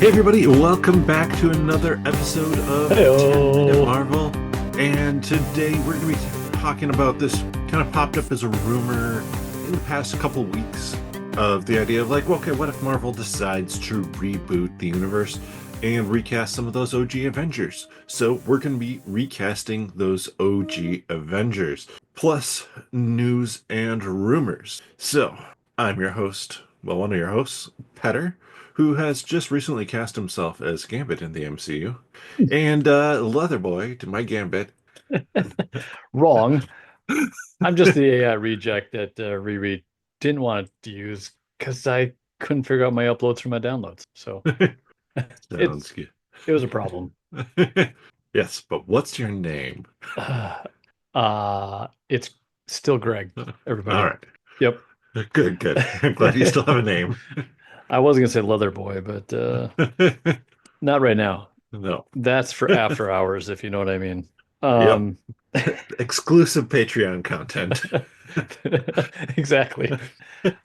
Hey everybody, welcome back to another episode of 10 Minute Heyo. Marvel. And today we're going to be talking about this kind of popped up as a rumor in the past couple weeks of the idea of like, okay, what if Marvel decides to reboot the universe and recast some of those OG Avengers? So we're going to be recasting those OG Avengers, plus news and rumors. So I'm your host, well, one of your hosts, Peder, who has just recently cast himself as Gambit in the MCU, and Leatherboy to my Gambit. Wrong. I'm just the AI reject that Riri didn't want to use because I couldn't figure out my uploads from my downloads. So Sounds it's good. it was a problem. Yes, but what's your name? It's still Greg, All everybody. right. Yep. Good, good. I'm glad you still have a name. I was gonna say Leather Boy, but not right now. No. That's for after hours, if you know what I mean. Yep. Um, Exclusive Patreon content. exactly.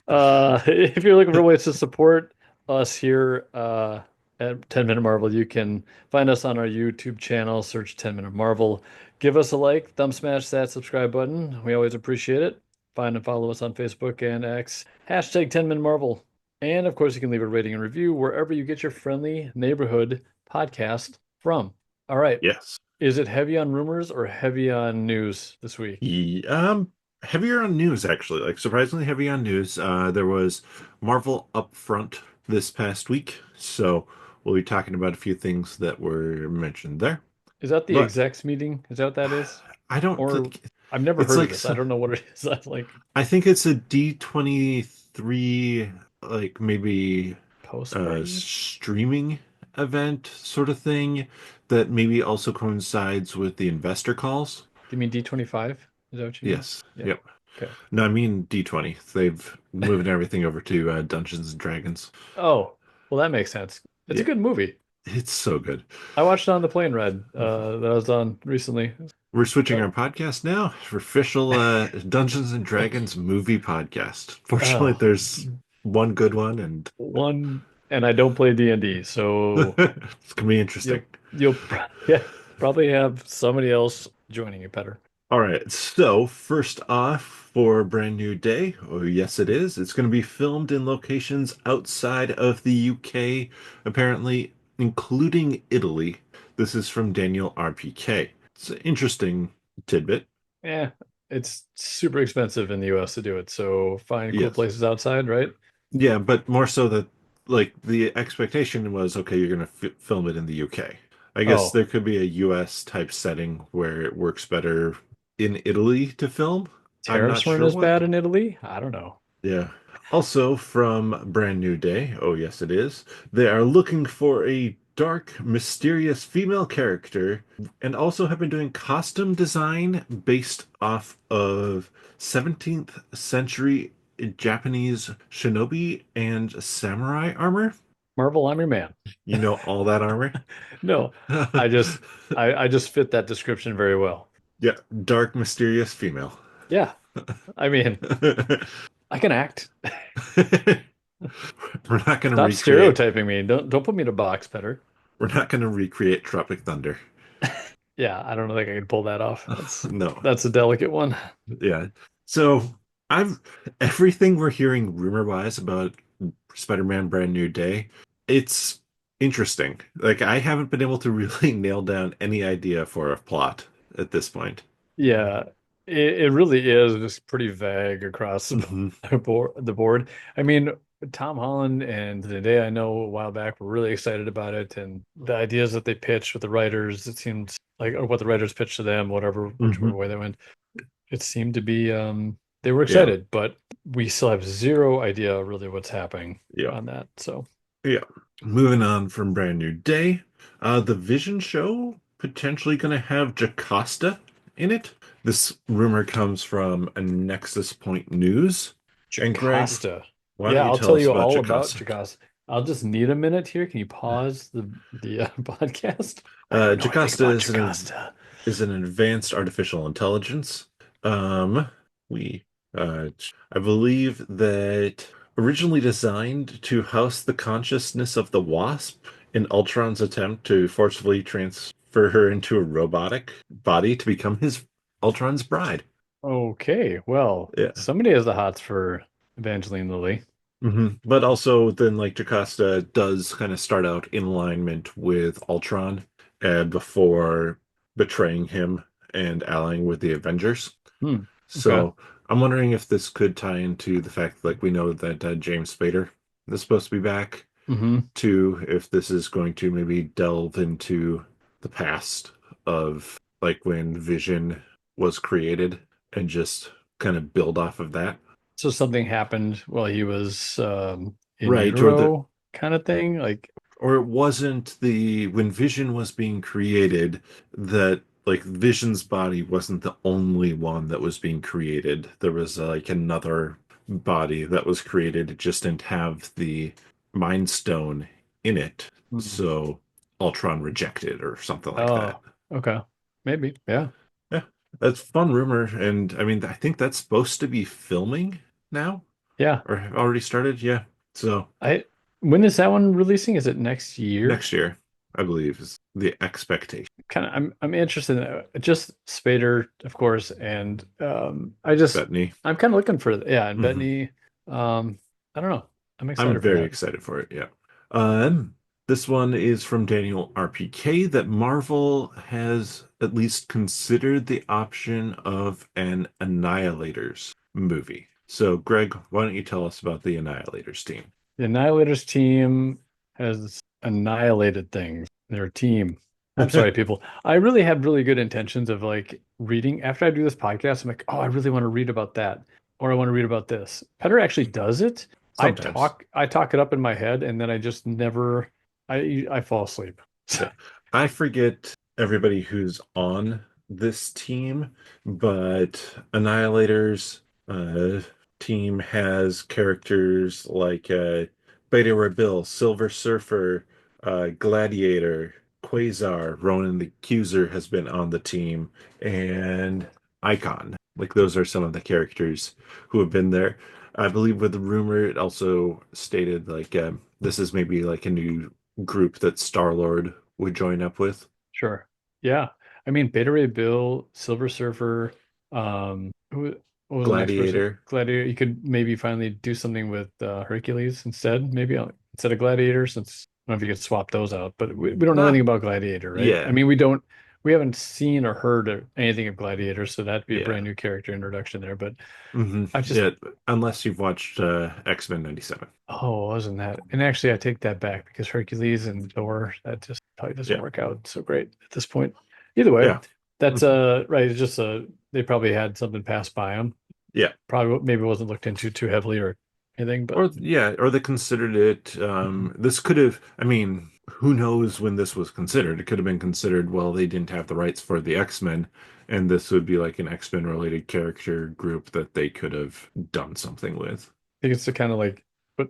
If you're looking for ways to support us here at 10 Minute Marvel, you can find us on our YouTube channel, search 10 Minute Marvel. Give us a like, thumb smash that subscribe button. We always appreciate it. Find and follow us on Facebook and X, hashtag 10 Minute Marvel. And of course, you can leave a rating and review wherever you get your friendly neighborhood podcast from. All right. Yes. Is it heavy on rumors or heavy on news this week? Heavier on news actually, like surprisingly heavy on news. There was Marvel Upfront this past week, so we'll be talking about a few things that were mentioned there. Is that the But execs meeting? Is that what that is? I don't Or think I've never it's heard of like this. I don't know what it is. I'm like I think it's a D23, like maybe post party? streaming event sort of thing that maybe also coincides with the investor calls. Do you mean D25? Is that what you mean? Yes. Yeah. Yep. Okay. No, I mean D20. They've moved everything over to Dungeons and Dragons. Oh, well, that makes sense. It's a Yeah, good movie. it's so good. I watched it on the plane ride that I was on recently. We're switching Uh, our podcast now for official Dungeons and Dragons movie podcast. Fortunately, oh, there's one good one, and one, and I don't play D&D, so it's gonna be interesting. yeah, probably have somebody else joining you better. All right, so first off, for a brand new day, oh yes, it is. It's going to be filmed in locations outside of the UK, apparently, including Italy. This is from Daniel RPK. It's an interesting tidbit. Yeah, it's super expensive in the US to do it, so find cool Yes. places outside, right? Yeah, but more so that, like, the expectation was, okay, you're going to f film it in the UK. I guess Oh, there could be a US type setting where it works better in Italy to film. I'm not tariffs weren't sure as what. bad in Italy? I don't know. Yeah. Also from Brand New Day, oh yes it is, they are looking for a dark, mysterious female character and also have been doing costume design based off of 17th century Japanese shinobi and samurai armor. Marvel, I'm your man. You know all that armor? No, I just I just fit that description very well. Yeah, dark, mysterious female. Yeah, I mean, I can act. We're not going to Stop recreate stereotyping me. Don't put me in a box, Peter. we're not going to recreate Tropic Thunder. Yeah, I don't think I can pull that off. No. That's a delicate one. Yeah. So I've everything we're hearing rumor wise about Spider-Man Brand New Day, it's interesting. Like I haven't been able to really nail down any idea for a plot at this point. Yeah, it really is just pretty vague across the Hmm. board. I mean, Tom Holland and Zendaya, I know a while back were really excited about it, and the ideas that they pitched with the writers, it seemed like, or what the writers pitched to them, whichever Hmm. way they went, it seemed to be they were Yeah. excited, but we still have zero idea really what's happening Yeah. on that. So Yeah. Moving on from Brand New Day, the Vision show potentially going to have Jocasta in it. This rumor comes from a Nexus Point News. And Greg, Jocasta. why don't Yeah, you I'll tell tell us you about all about Jocasta? Jocasta. I'll just need a minute here. Can you pause the podcast? I don't know anything Jocasta about Jocasta. is an advanced artificial intelligence. Um, we I believe that originally designed to house the consciousness of the Wasp in Ultron's attempt to forcibly transfer her into a robotic body to become his Ultron's bride. Okay, well, Yeah. somebody has the hots for Evangeline Lilly. But also then like Jocasta does kind of start out in alignment with Ultron before betraying him and allying with the Avengers. Hmm. Okay. So I'm wondering if this could tie into the fact like we know that James Spader is supposed to be back Hmm. too, if this is going to maybe delve into the past of like when Vision was created and just kind of build off of that. So something happened while he was in Right, or the utero kind of thing. Like, or it wasn't the when Vision was being created that like Vision's body wasn't the only one that was being created. There was like another body that was created. It just didn't have the Mind Stone in it. hmm. So Ultron rejected or something like that. Oh, okay. Maybe. Yeah. Yeah, that's a fun rumor. And I mean, I think that's supposed to be filming now Yeah. or have already started. Yeah. So I when is that one releasing? Is it next year? next year, I believe, is the expectation. Kind of I'm interested in just Spader, of course, and I just Bethany. I'm kind of looking for yeah, and Hmm. Bettany. I don't know. I'm I'm excited for very that. excited for it. Yeah. This one is from Daniel RPK that Marvel has at least considered the option of an Annihilators movie. So, Greg, why don't you tell us about the Annihilators team? The Annihilators team has annihilated things. Their team. I'm sorry, people. I really have really good intentions of like reading. After I do this podcast, I'm like, oh, I really want to read about that, or I want to read about this. Peder actually does it. Sometimes. I talk it up in my head, and then I just never. I fall asleep. Yeah. I forget everybody who's on this team, but Annihilators uh team has characters like Beta Ray Bill, Silver Surfer, Gladiator, Quasar, Ronan the Accuser has been on the team, and Icon. Like those are some of the characters who have been there. I believe with the rumor, it also stated like this is maybe like a new group that Star-Lord would join up with. Sure. Yeah. I mean, Beta Ray Bill, Silver Surfer, what was the next person? Gladiator. Gladiator. You could maybe finally do something with Hercules instead, maybe instead of Gladiator, since I don't know if you could swap those out, but we don't know anything Ah, about Gladiator, right? I yeah. mean, we haven't seen or heard of anything of Gladiator, so that'd be a Yeah. brand new character introduction there. But I just, Yeah. Unless you've watched X-Men 97. oh, wasn't that? And actually, I take that back because Hercules and Thor, that just probably doesn't Yeah. work out so great at this point. Either way, Yeah. that's Mhm. right. It's just they probably had something pass by them. Yeah. Probably maybe wasn't looked into too heavily or anything, but Or yeah, or they considered it. mhm. This could have. I mean, who knows when this was considered? It could have been considered. Well, they didn't have the rights for the X-Men, and this would be like an X-Men related character group that they could have done something with. I think it's to kind of like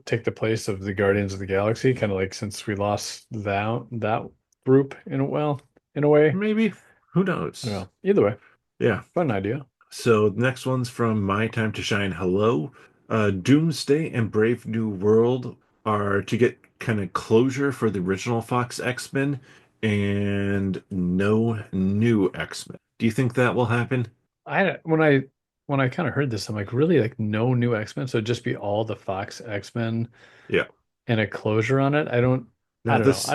take the place of the Guardians of the Galaxy, kind of like since we lost that group in a way. Maybe. Who I don't knows? know. Either way, Yeah. fun idea. So the next one's from My Time to Shine. Hello. Doomsday and Brave New World are to get kind of closure for the original Fox X-Men and no new X-Men. Do you think that will happen? I when I kind of heard this, I'm like, really, like no new X-Men, so it'd just be all the Fox X-Men Yeah. and a closure on it. I Now don't know. this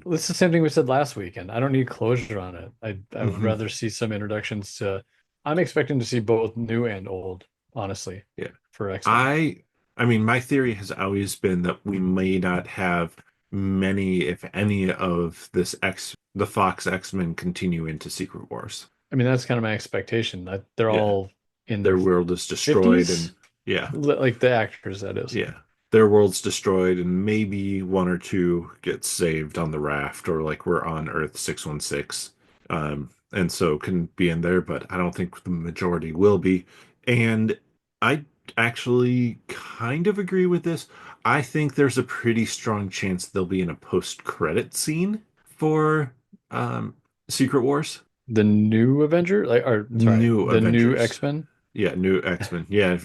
It's the same thing we said last weekend. I don't need closure on it. I would mhm, rather see some introductions to. I'm expecting to see both new and old, honestly, yeah. for X-Men. I I mean my theory has always been that we may not have many, if any, of the Fox X-Men continue into Secret Wars. I mean, that's kind of my expectation that they're Yeah. all in their Their world is destroyed and 50s, yeah. like the actors, that is. Yeah. Their world's destroyed, and maybe one or two get saved on the raft, or like we're on Earth 616. And so can be in there, but I don't think the majority will be. And I actually kind of agree with this. I think there's a pretty strong chance they'll be in a post-credit scene for um, Secret Wars. The new Avenger, like, or sorry, New the new Avengers. X-Men. Yeah, new X-Men. Yeah.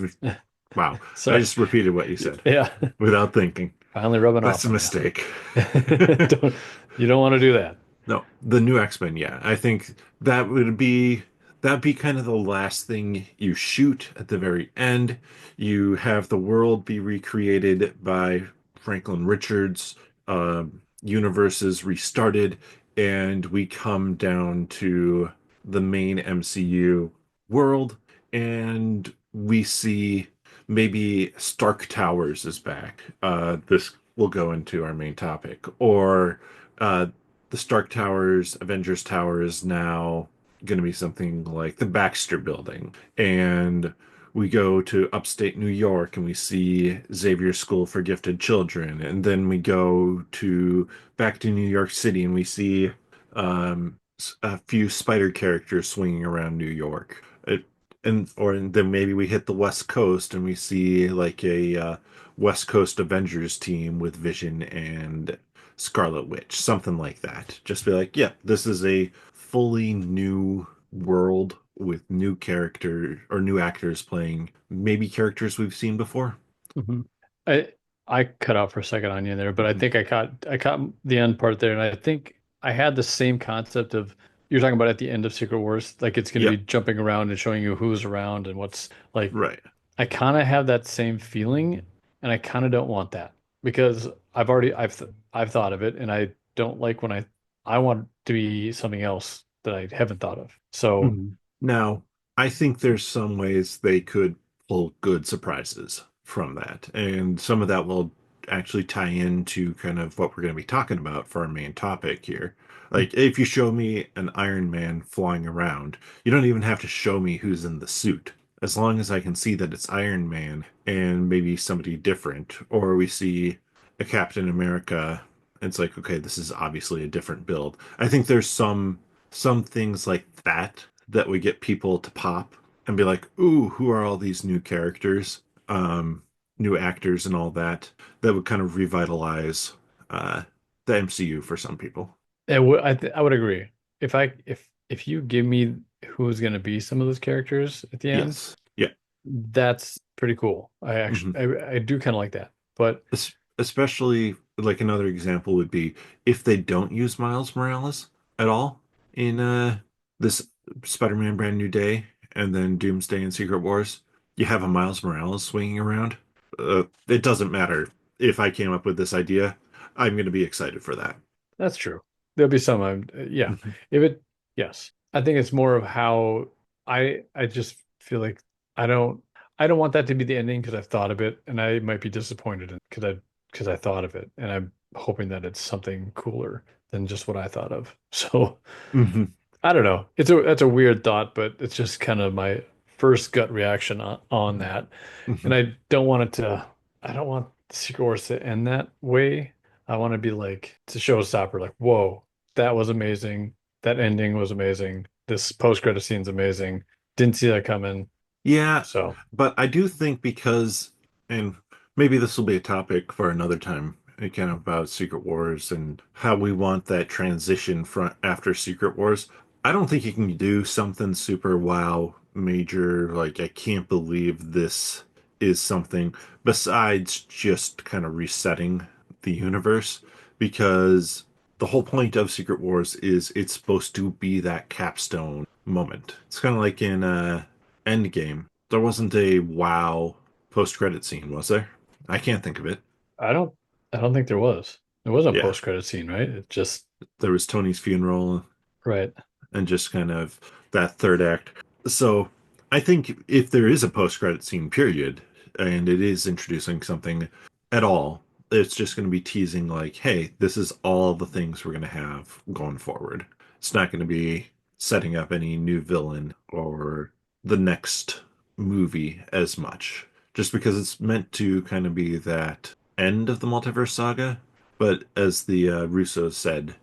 Wow. I Sorry. just repeated what you said Yeah. without thinking. Finally rubbing That's off a on you. mistake. Don't you don't want to do that. No, the new X-Men, yeah. I think that would be that'd be kind of the last thing you shoot at the very end. You have the world be recreated by Franklin Richards, universes restarted, and we come down to the main MCU world, and we see maybe Stark Towers is back. This will go into our main topic, or uh, the Stark Towers, Avengers Tower is now going to be something like the Baxter Building. And we go to upstate New York and we see Xavier School for Gifted Children. And then we go to back to New York City and we see a few spider characters swinging around New York. And then maybe we hit the West Coast and we see like a West Coast Avengers team with Vision and Scarlet Witch, something like that. Just be like, yeah, this is a fully new world with new character or new actors playing maybe characters we've seen before. Mhm. I I cut out for a second on you there, but I Mhm. think I caught the end part there, and I think I had the same concept of you're talking about at the end of Secret Wars, like it's going to be Yep, jumping around and showing you who's around and what's like. right. I kind of have that same feeling, and I kind of don't want that because I've thought of it, and I don't like when I want to be something else that I haven't thought of. So, Mhm. Now, I think there's some ways they could pull good surprises from that, and some of that will actually tie into kind of what we're going to be talking about for our main topic here. Like, if you show me an Iron Man flying around, you don't even have to show me who's in the suit. As long as I can see that it's Iron Man and maybe somebody different, or we see a Captain America, it's like, okay, this is obviously a different build. I think there's some things like that that would get people to pop and be like, "Ooh, who are all these new characters, new actors, and all that?" That would kind of revitalize uh, the MCU for some people. I would agree. If you give me who's going to be some of those characters at the end, Yes, yeah. that's pretty cool. Mhm. I do kind of like that. But Especially like another example would be if they don't use Miles Morales at all in this Spider-Man Brand New Day and then Doomsday and Secret Wars, you have a Miles Morales swinging around. It doesn't matter if I came up with this idea. I'm going to be excited for that. that's true. There'll be some, yeah. Mhm. If it, yes, I think it's more of how I just feel like I don't, I don't want that to be the ending because I've thought of it, and I might be disappointed because I thought of it, and I'm hoping that it's something cooler than just what I thought of. So Mhm. I don't know. That's a weird thought, but it's just kind of my first gut reaction on that. And Mhm. I don't want Secret Wars to end that way. I want to be like, it's a showstopper, like, whoa, that was amazing. That ending was amazing. This post-credit scene's amazing. Didn't see that coming. Yeah, So, but I do think because, and maybe this will be a topic for another time, kind of about Secret Wars and how we want that transition from after Secret Wars. I don't think you can do something super wow major, like I can't believe this is something besides just kind of resetting the universe because the whole point of Secret Wars is it's supposed to be that capstone moment. It's kind of like in Endgame. There wasn't a wow post-credit scene, was there? I can't think of it. I don't I don't think there was. There wasn't a Yeah, post-credit scene, right? It just there was Tony's funeral right. and just kind of that third act. So I think if there is a post-credit scene, period, and it is introducing something at all, it's just going to be teasing like, hey, this is all the things we're going to have going forward. It's not going to be setting up any new villain or the next movie as much, just because it's meant to kind of be that end of the multiverse saga. But as the Russos said,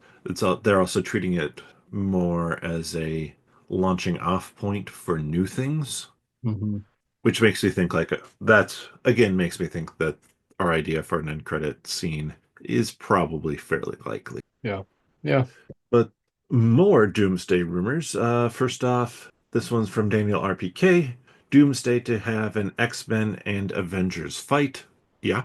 they're also treating it more as a launching off point for new things, Hmm. which makes me think like that again makes me think that our idea for an end credit scene is probably fairly likely. Yeah. Yeah. But more Doomsday rumors. First off, this one's from Daniel RPK. Doomsday to have an X-Men and Avengers fight. Yeah,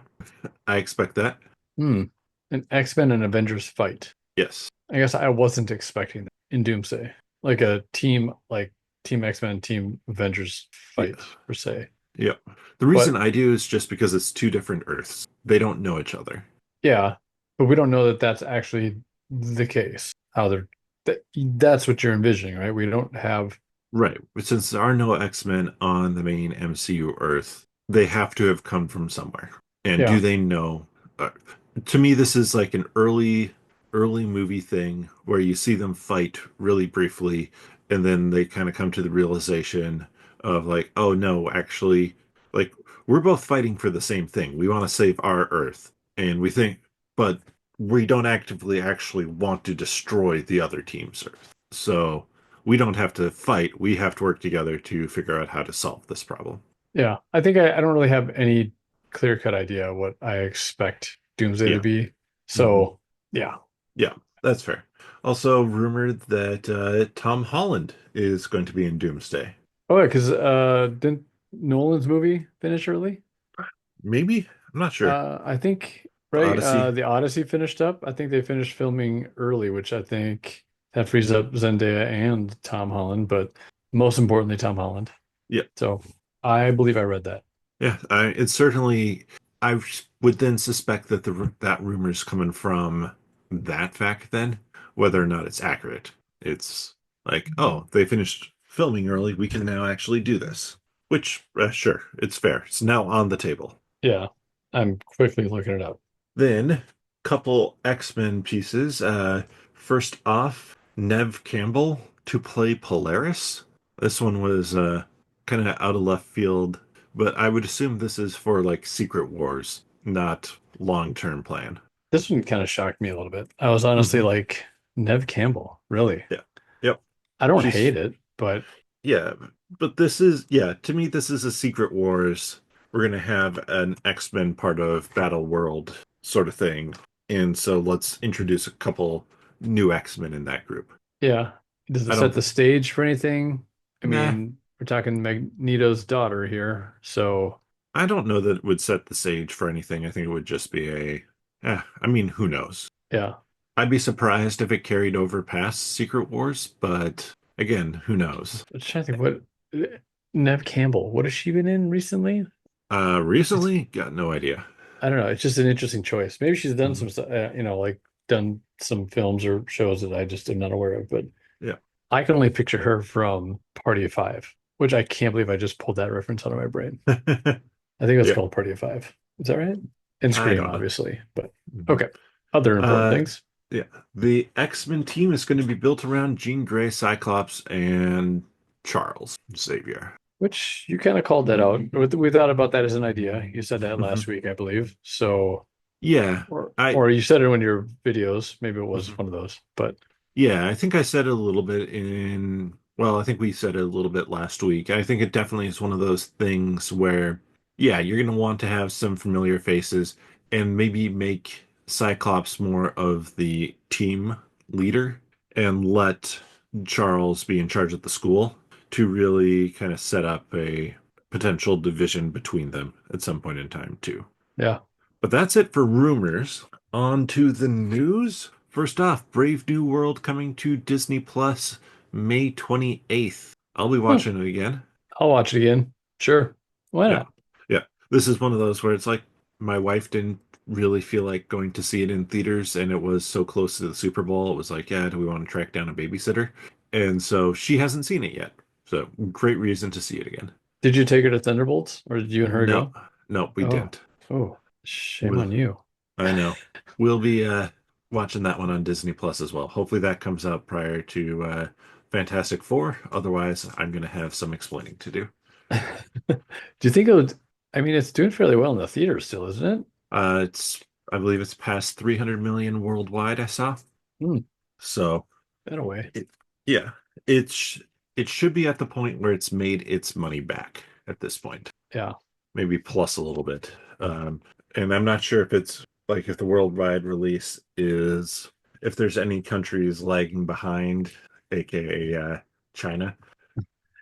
I expect that. Hmm. An X-Men and Avengers fight. Yes. I guess I wasn't expecting that in Doomsday. Like a team, like Team X-Men, Team Avengers fight Yes. per se. Yep. The reason But I do is just because it's two different Earths. They don't know each other. yeah, but we don't know that that's actually the case. How they're that's what you're envisioning, right? We don't have, Right. But since there are no X-Men on the main MCU Earth, they have to have come from somewhere. And do yeah, they know? Uh, to me, this is like an early movie thing where you see them fight really briefly, and then they kind of come to the realization of like, oh no, actually, like we're both fighting for the same thing. We want to save our Earth, and we think, but we don't actively actually want to destroy the other team's Earth. So we don't have to fight. We have to work together to figure out how to solve this problem. yeah. I think I don't really have any clear-cut idea what I expect Doomsday to Yeah. be. Hmm. So yeah. Yeah, that's fair. Also, rumored that Tom Holland is going to be in Doomsday. Oh yeah, because didn't Nolan's movie finish early? Maybe? I'm not sure. I think The right. Odyssey? The Odyssey finished up. I think they finished filming early, which I think that frees up Zendaya and Tom Holland, but most importantly, Tom Holland. Yeah. So I believe I read that. Yeah, it's certainly. I would then suspect that that rumor's coming from that fact. Then, whether or not it's accurate, it's like, oh, they finished filming early. We can now actually do this. Which, sure, it's fair. It's now on the table. Yeah, I'm quickly looking it up. Then, couple X-Men pieces. First off, Nev Campbell to play Polaris. This one was kind of out of left field, but I would assume this is for like Secret Wars, not long-term plan. This one kind of shocked me a little bit. I was honestly Hmm. like, Nev Campbell, really? Yeah. Yep. I don't She's hate it, but yeah, but this is yeah, to me this is a Secret Wars. We're gonna have an X-Men part of Battle World sort of thing. And so let's introduce a couple new X-Men in that group. yeah. Does it I set don't the stage for anything? I nah, mean, we're talking Magneto's daughter here, so I don't know that it would set the stage for anything. I think it would just be I mean, who knows? yeah. I'd be surprised if it carried over past Secret Wars, but again, who knows? I'm trying to think Nev Campbell, what has she been in recently? It's Recently, got no idea. I don't know. It's just an interesting choice. Maybe she's done Mhm. some stuff, like done some films or shows that I just am not aware of. But Yeah. I can only picture her from Party of Five, which I can't believe I just pulled that reference out of my brain. I think that's Yeah, called Party of Five. Is that right? And I Scream, don't know. obviously. But Mhm. okay. Other important Uh, things, yeah. The X-Men team is going to be built around Jean Grey, Cyclops, and Charles Xavier. which you kind of called that out. We thought about that as an idea. You said that last Mhm. week, I believe. So, Yeah, I or you said it in one of your videos. Maybe it was mhm. one of those. But Yeah, I think I said it a little bit well, I think we said it a little bit last week. I think it definitely is one of those things where, yeah, you're going to want to have some familiar faces and maybe make Cyclops more of the team leader and let Charles be in charge of the school to really kind of set up a potential division between them at some point in time, too. yeah. But that's it for rumors. On to the news. First off, Brave New World coming to Disney Plus May 28th. I'll be Huh. watching it again. I'll watch it again. Sure. Why Yeah. not? Yeah. This is one of those where it's like my wife didn't really feel like going to see it in theaters and it was so close to the Super Bowl. It was like, yeah, do we want to track down a babysitter? And so she hasn't seen it yet. So great reason to see it again. Did you take her to Thunderbolts or did you and her No, go? no, we Oh, didn't. oh, shame We'll on you. I know. We'll be watching that one on Disney Plus as well. Hopefully that comes out prior to Fantastic Four. Otherwise, I'm going to have some explaining to do. Do you think it would? I mean, it's doing fairly well in the theater still, isn't it? It's I believe it's past 300 million worldwide, I saw. Hmm, So, in a way. it, yeah, it should be at the point where it's made its money back at this point. Yeah. Maybe plus a little bit. And I'm not sure if it's like if the worldwide release is if there's any countries lagging behind, aka China,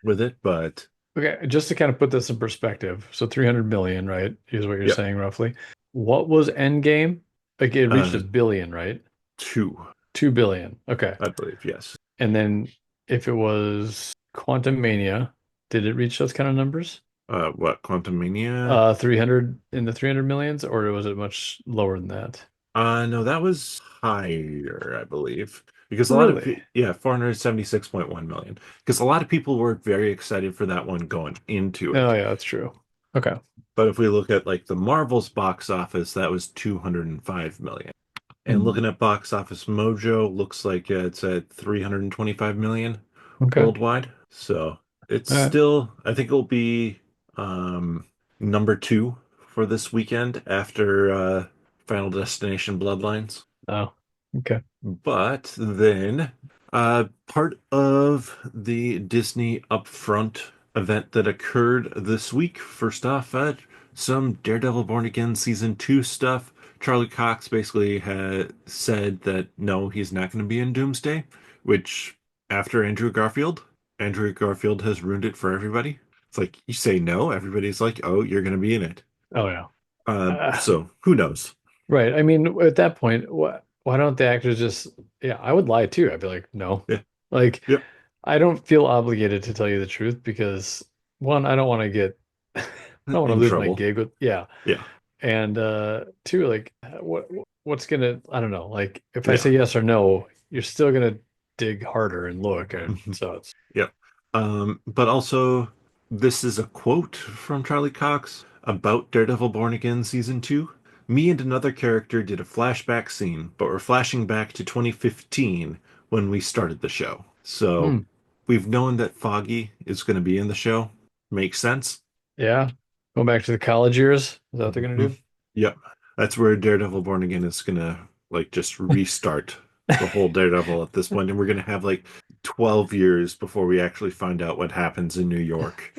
with it. But Okay, just to kind of put this in perspective. So 300 million, right? Is what you're yep, saying roughly. What was Endgame? Like it reached a Uh, billion, right? two, 2 billion. Okay. I believe. Yes. And then if it was Quantum Mania, did it reach those kind of numbers? What Quantum Mania? 300 in the 300 millions, or was it much lower than that? No, that was higher, I believe, because a lot of Really? yeah, 476.1 million. Because a lot of people were very excited for that one going into Oh it. yeah, that's true. Okay. But if we look at like the Marvel's box office, that was 205 million. And Hmm. looking at Box Office Mojo, looks like it's at 325 million Okay. worldwide. So it's All right. still, I think it'll be um, number two for this weekend after Final Destination Bloodlines. Oh, okay. But then, part of the Disney Upfront event that occurred this week, first off, some Daredevil Born Again Season 2 stuff. Charlie Cox basically had said that no, he's not going to be in Doomsday, which, after Andrew Garfield has ruined it for everybody. It's like, you say no, everybody's like, oh, you're going to be in it. Oh yeah. Uh, So who knows? right. I mean, at that point, why don't the actors just, yeah, I would lie too. I'd be like, no. Yeah. Like, Yep. I don't feel obligated to tell you the truth because one, I don't want to get, I don't want to In lose my trouble. gig with, yeah. Yeah. And two, like, what's gonna, I don't know, like, if I say Yeah. yes or no, you're still gonna dig harder and look, and so it's, Yep. But also, this is a quote from Charlie Cox about Daredevil Born Again Season 2. Me and another character did a flashback scene, but we're flashing back to 2015 when we started the show. So hmm, we've known that Foggy is going to be in the show. Makes sense. yeah. Going back to the college years, is that what they're gonna Mhm. do? Yep. That's where Daredevil Born Again is gonna like just restart the whole Daredevil at this point, and we're gonna have like 12 years before we actually find out what happens in New York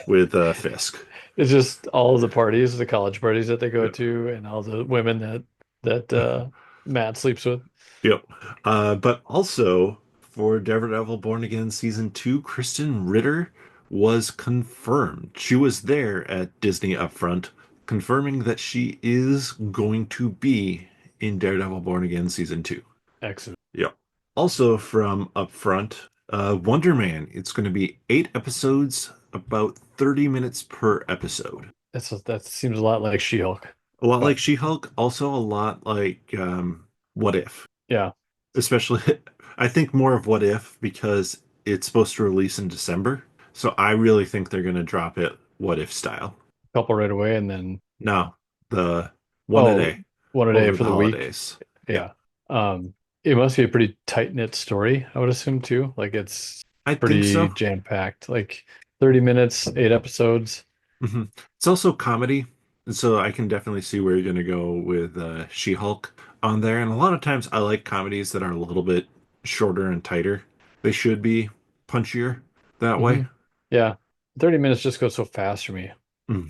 with Fisk. It's just all of the parties, the college parties that they go Yep. to, and all the women that Matt sleeps with. Yep. But also for Daredevil Born Again season two, Kristen Ritter was confirmed. She was there at Disney Upfront, confirming that she is going to be in Daredevil Born Again season two. Excellent. Yep. Also from Upfront, Wonder Man. It's going to be 8 episodes, about 30 minutes per episode. That seems a lot like She-Hulk, A lot like but She-Hulk, also a lot like What If. yeah, Especially, I think more of What If because it's supposed to release in December. So I really think they're going to drop it What If style. couple right away, and then No, the one a oh, day one a day over for the the week. holidays. Yeah, Yeah. It must be a pretty tight-knit story, I would assume too. Like it's I think pretty so. jam-packed. Like 30 minutes, 8 episodes. hmm It's also comedy, so I can definitely see where you're going to go with She-Hulk on there. And a lot of times I like comedies that are a little bit shorter and tighter. They should be punchier that way. Hmm. Yeah. 30 minutes just goes so fast for me. hmm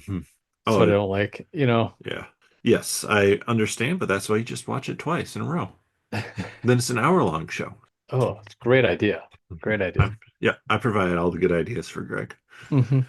That's what I Oh, don't like, you know. yeah. Yes, I understand, but that's why you just watch it twice in a row. Then it's an hour-long show. Oh, it's a great idea. Great idea. Yeah, I provide all the good ideas for Greg. Hmm.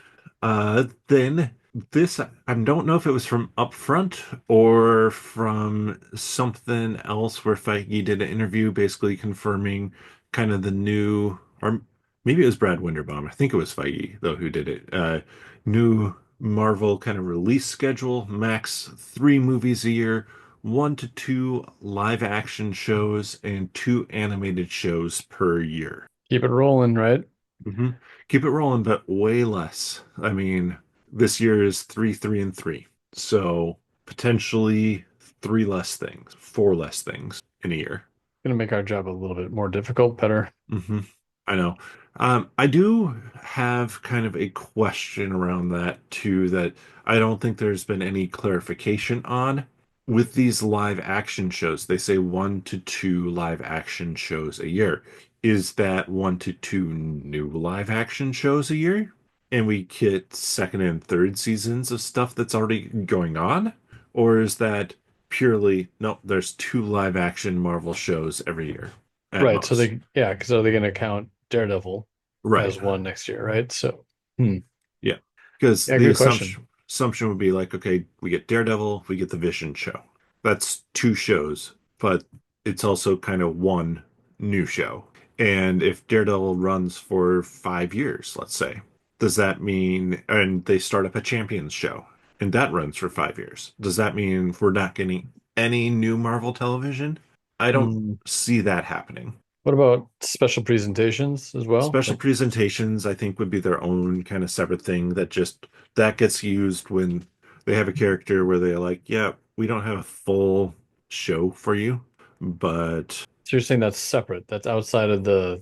Then this, I don't know if it was from Upfront or from something else where Feige did an interview basically confirming kind of the new, or maybe it was Brad Winderbaum. I think it was Feige though who did it. New Marvel kind of release schedule, max 3 movies a year, 1 to 2 live action shows, and 2 animated shows per year. Keep it rolling, right? hmm Keep it rolling, but way less. I mean, this year is three, 3, and 3. So potentially 4 less things in a year. Gonna make our job a little bit more difficult, better. hmm I know. I do have kind of a question around that too, that I don't think there's been any clarification on. With these live action shows, they say 1 to 2 live action shows a year. Is that 1 to 2 new live action shows a year? And we get second and third seasons of stuff that's already going on? Or is that purely, no, there's 2 live action Marvel shows every year at Right. So most? yeah, because are they gonna count Daredevil Right. as one next year, right? So, hmm. Yeah. Because Yeah, the good question. assumption would be like, okay, we get Daredevil, we get the Vision show. that's two shows, but it's also kind of one new show. And if Daredevil runs for 5 years, let's say, does that mean, and they start up a Champions show and that runs for 5 years, does that mean we're not getting any new Marvel television? I don't Hmm. see that happening. What about special presentations as well? Special Like, presentations, I think, would be their own kind of separate thing that gets used when they have a character where they're like, yeah, we don't have a full show for you, but so you're saying that's separate. That's outside of the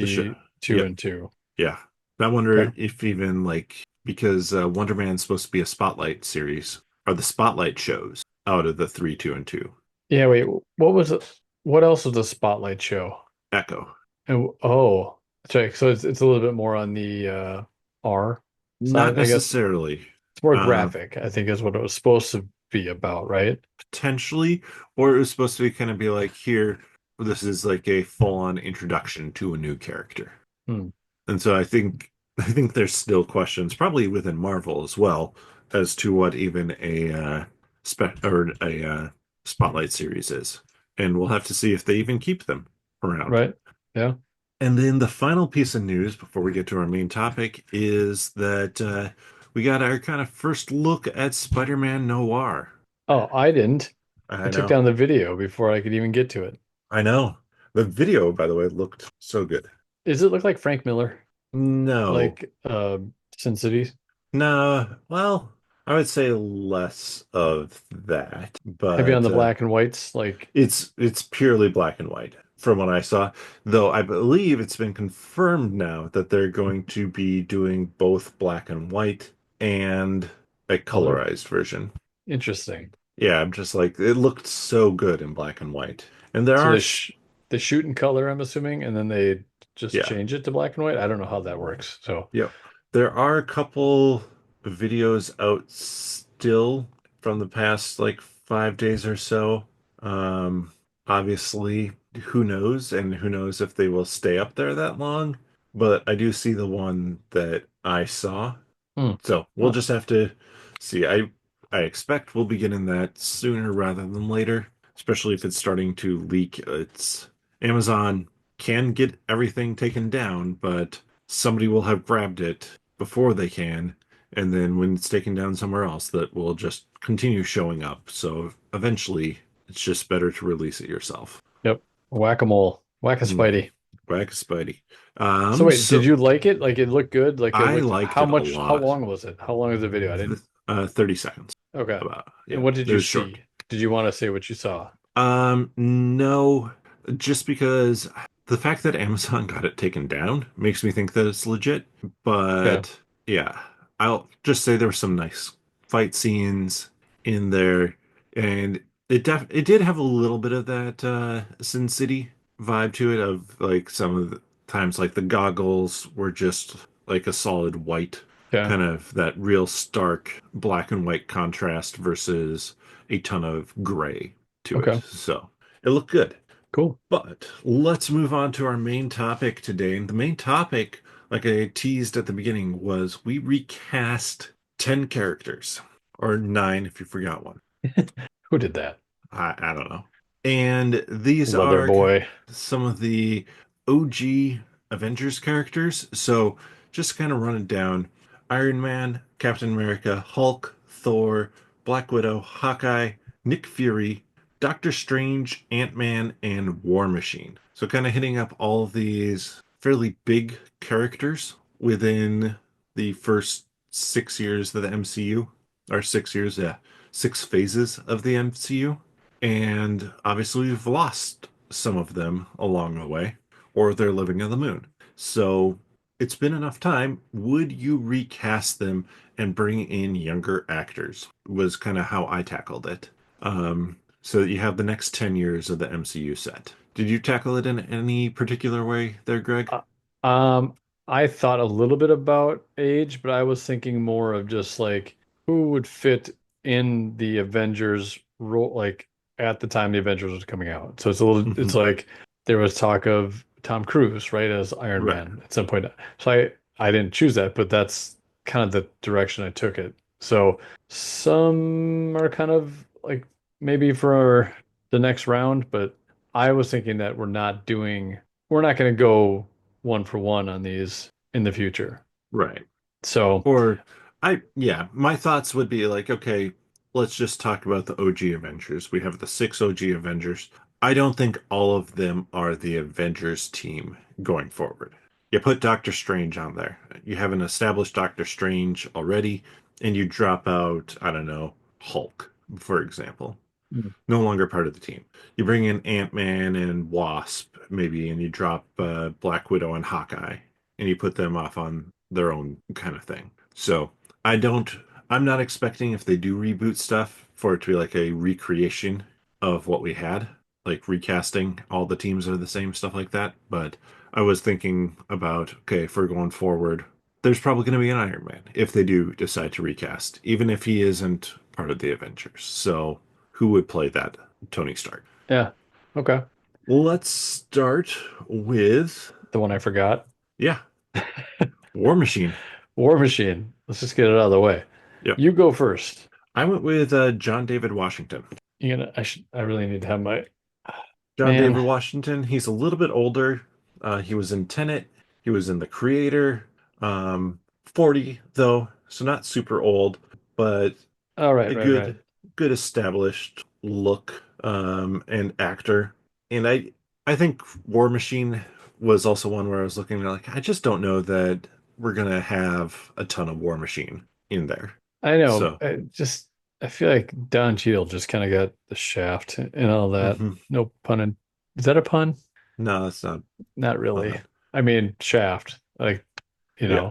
the show. three, two, Yep. and two. Yeah. I wonder Okay. if even like because Wonder Man's supposed to be a spotlight series, are the spotlight shows out of the three, two, and two. Yeah, wait, what was it? What else was the Spotlight show? Echo. And oh, that's right. So it's a little bit more on the R Not side, I guess. necessarily. It's more Um, graphic, I think is what it was supposed to be about, right? Potentially, or it was supposed to be kind of be like here, this is like a full-on introduction to a new character. Hmm. And so I think there's still questions, probably within Marvel as well, as to what even a spotlight series is. And we'll have to see if they even keep them around. Right? Yeah. And then the final piece of news before we get to our main topic is that we got our kind of first look at Spider-Man Noir. Oh, I didn't. I I took know. down the video before I could even get to it. I know. The video, by the way, looked so good. Does it look like Frank Miller? No, Like Sin City? no. Well, I would say less of that, Heavy on but the black and whites? Like, it's purely black and white from what I saw. Though I believe it's been confirmed now that they're going to be doing both black and white and a color. colorized version. Interesting. Yeah, I'm just like it looked so good in black and white. And there So are, they shoot in color, I'm assuming, and then they just yeah. change it to black and white. I don't know how that works. So, Yep. There are a couple videos out still from the past like 5 days or so. Um, Obviously, who knows, and who knows if they will stay up there that long. But I do see the one that I saw. hmm. So we'll Huh. just have to see. I expect we'll be getting that sooner rather than later, especially if it's starting to leak. It's Amazon can get everything taken down, but somebody will have grabbed it before they can, and then when it's taken down somewhere else, that will just continue showing up. So eventually, it's just better to release it yourself. Yep. Whack-a-mole. Mm, Whack-a-Spidey. Whack Spidey. So wait, did So you like it? Like it looked good? Like it I looked liked how it a much how lot. long was it? How long is the video? I didn't 30 seconds. okay. About, And yeah, what did it you was short. see? Did you want to say what you saw? No, just because the fact that Amazon got it taken down makes me think that it's legit. Okay. But yeah, I'll just say there were some nice fight scenes in there, and it did have a little bit of that Sin City vibe to it of like some of the times like the goggles were just like a solid white, Okay. kind of that real stark black and white contrast versus a ton of gray to it. Okay. So it looked good. Cool. But let's move on to our main topic today. And the main topic, like I teased at the beginning, was we recast 10 characters, or nine if you forgot one. Who did that? I don't know. And these Leather are boy. some of the OG Avengers characters. So just kind of run it down. Iron Man, Captain America, Hulk, Thor, Black Widow, Hawkeye, Nick Fury, Doctor Strange, Ant-Man, and War Machine. So kind of hitting up all of these fairly big characters within the first 6 years of the MCU, or 6 years, yeah, six phases of the MCU. And obviously, we've lost some of them along the way, or they're living on the moon. So it's been enough time. Would you recast them and bring in younger actors? Was kind of how I tackled it. So that you have the next 10 years of the MCU set. Did you tackle it in any particular way there, Greg? Uh, Um, I thought a little bit about age, but I was thinking more of just like who would fit in the Avengers role, like at the time the Avengers was coming out. So it's Hmm. like there was talk of Tom Cruise, right, as Iron Right. Man at some point. So I didn't choose that, but that's kind of the direction I took it. So some are kind of like maybe for the next round, but I was thinking that we're not going to go one for one on these in the future. Right. So, Or yeah, my thoughts would be like, okay, let's just talk about the OG Avengers. We have the six OG Avengers. I don't think all of them are the Avengers team going forward. You put Doctor Strange on there. You have an established Doctor Strange already, and you drop out, I don't know, Hulk, for example. mm, No longer part of the team. You bring in Ant-Man and Wasp, maybe, and you drop Black Widow and Hawkeye, and you put them off on their own kind of thing. So I don't, I'm not expecting if they do reboot stuff for it to be like a recreation of what we had, like recasting all the teams are the same, stuff like that. But I was thinking about, okay, if we're going forward, there's probably going to be an Iron Man if they do decide to recast, even if he isn't part of the Avengers. So who would play that Tony Stark? yeah. Okay. Let's start with, The one I forgot. yeah, War Machine. War Machine. Let's just get it out of the way. Yep. You go first. I went with John David Washington. I really need to have my John man. David Washington, he's a little bit older. He was in Tenet. He was in The Creator. 40 though, so not super old, but All right, a right, right. good established look and actor. And I think War Machine was also one where I was looking at like I just don't know that we're gonna have a ton of War Machine in there. I know. So I feel like Don Cheadle just kind of got the shaft and all that. mhm. No pun in, is that a pun? No, that's not Not really. fun. I mean, shaft. Like, Yeah,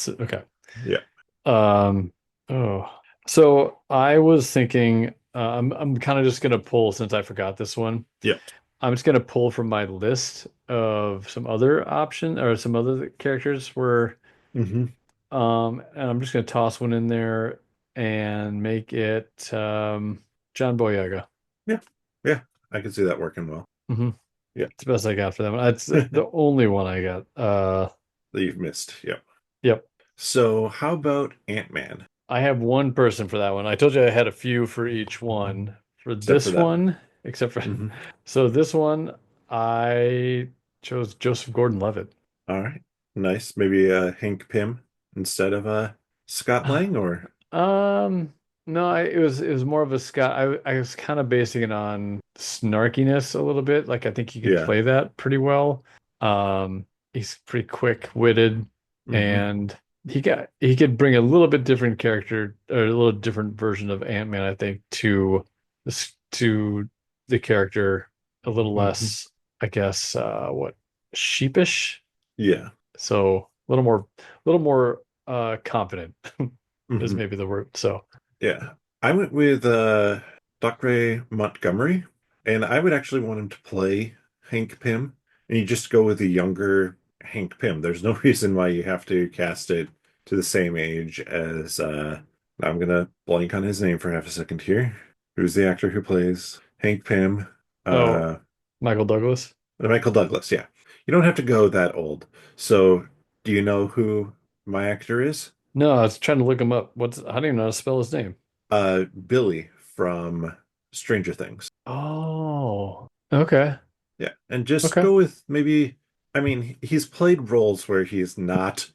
okay. yeah. Um, oh. So I was thinking, I'm kind of just gonna pull since I forgot this one. Yeah. I'm just gonna pull from my list of some other option or some other characters where Hmm. and I'm just gonna toss one in there and make it John Boyega. Yeah. Yeah. I can see that working well. Hmm. Yeah. It's the best I got for that one. That's the only one I got. That you've missed. Yeah. Yep. So how about Ant-Man? I have one person for that one. I told you I had a few for each one. For Except for this that one. one, except for Hmm. so this one, I chose Joseph Gordon-Levitt. All right. Nice. Maybe Hank Pym instead of Scott Lang or Um, no, it was more of a Scott. I was kind of basing it on snarkiness a little bit. Like I think he could yeah. play that pretty well. He's pretty quick-witted, Hmm. and he could bring a little bit different character or a little different version of Ant-Man, I think, to to the character. A little Hmm. less, I guess, what sheepish. Yeah. So a little more confident is Hmm. maybe the word. So, Yeah. I went with Dr. Montgomery, and I would actually want him to play Hank Pym, and you just go with the younger Hank Pym. There's no reason why you have to cast it to the same age as I'm gonna blank on his name for half a second here. Who's the actor who plays Hank Pym? oh, Uh Michael Douglas. Michael Douglas, yeah. You don't have to go that old. So, do you know who my actor is? No, I was trying to look him up. I don't even know how to spell his name. Billy from Stranger Things. Oh, okay. Yeah, and just Okay. go with maybe, I mean, he's played roles where he's not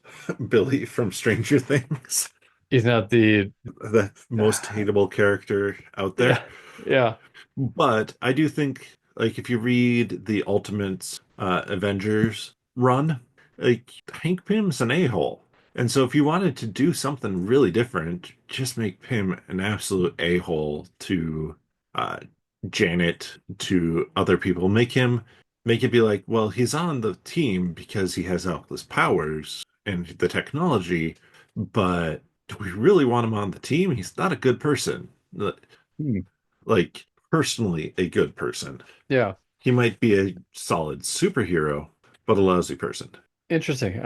Billy from Stranger Things, He's not the, the most hateable character out there. yeah, yeah. But I do think, like, if you read the Ultimates Avengers run, like, Hank Pym's an a-hole. And so if you wanted to do something really different, just make Pym an absolute a-hole to uh, Janet, to other people. Make it be like, well, he's on the team because he has all his powers and the technology, but do we really want him on the team? He's not a good person. Hmm. Like personally a good person. Yeah. He might be a solid superhero, but a lousy person. Interesting.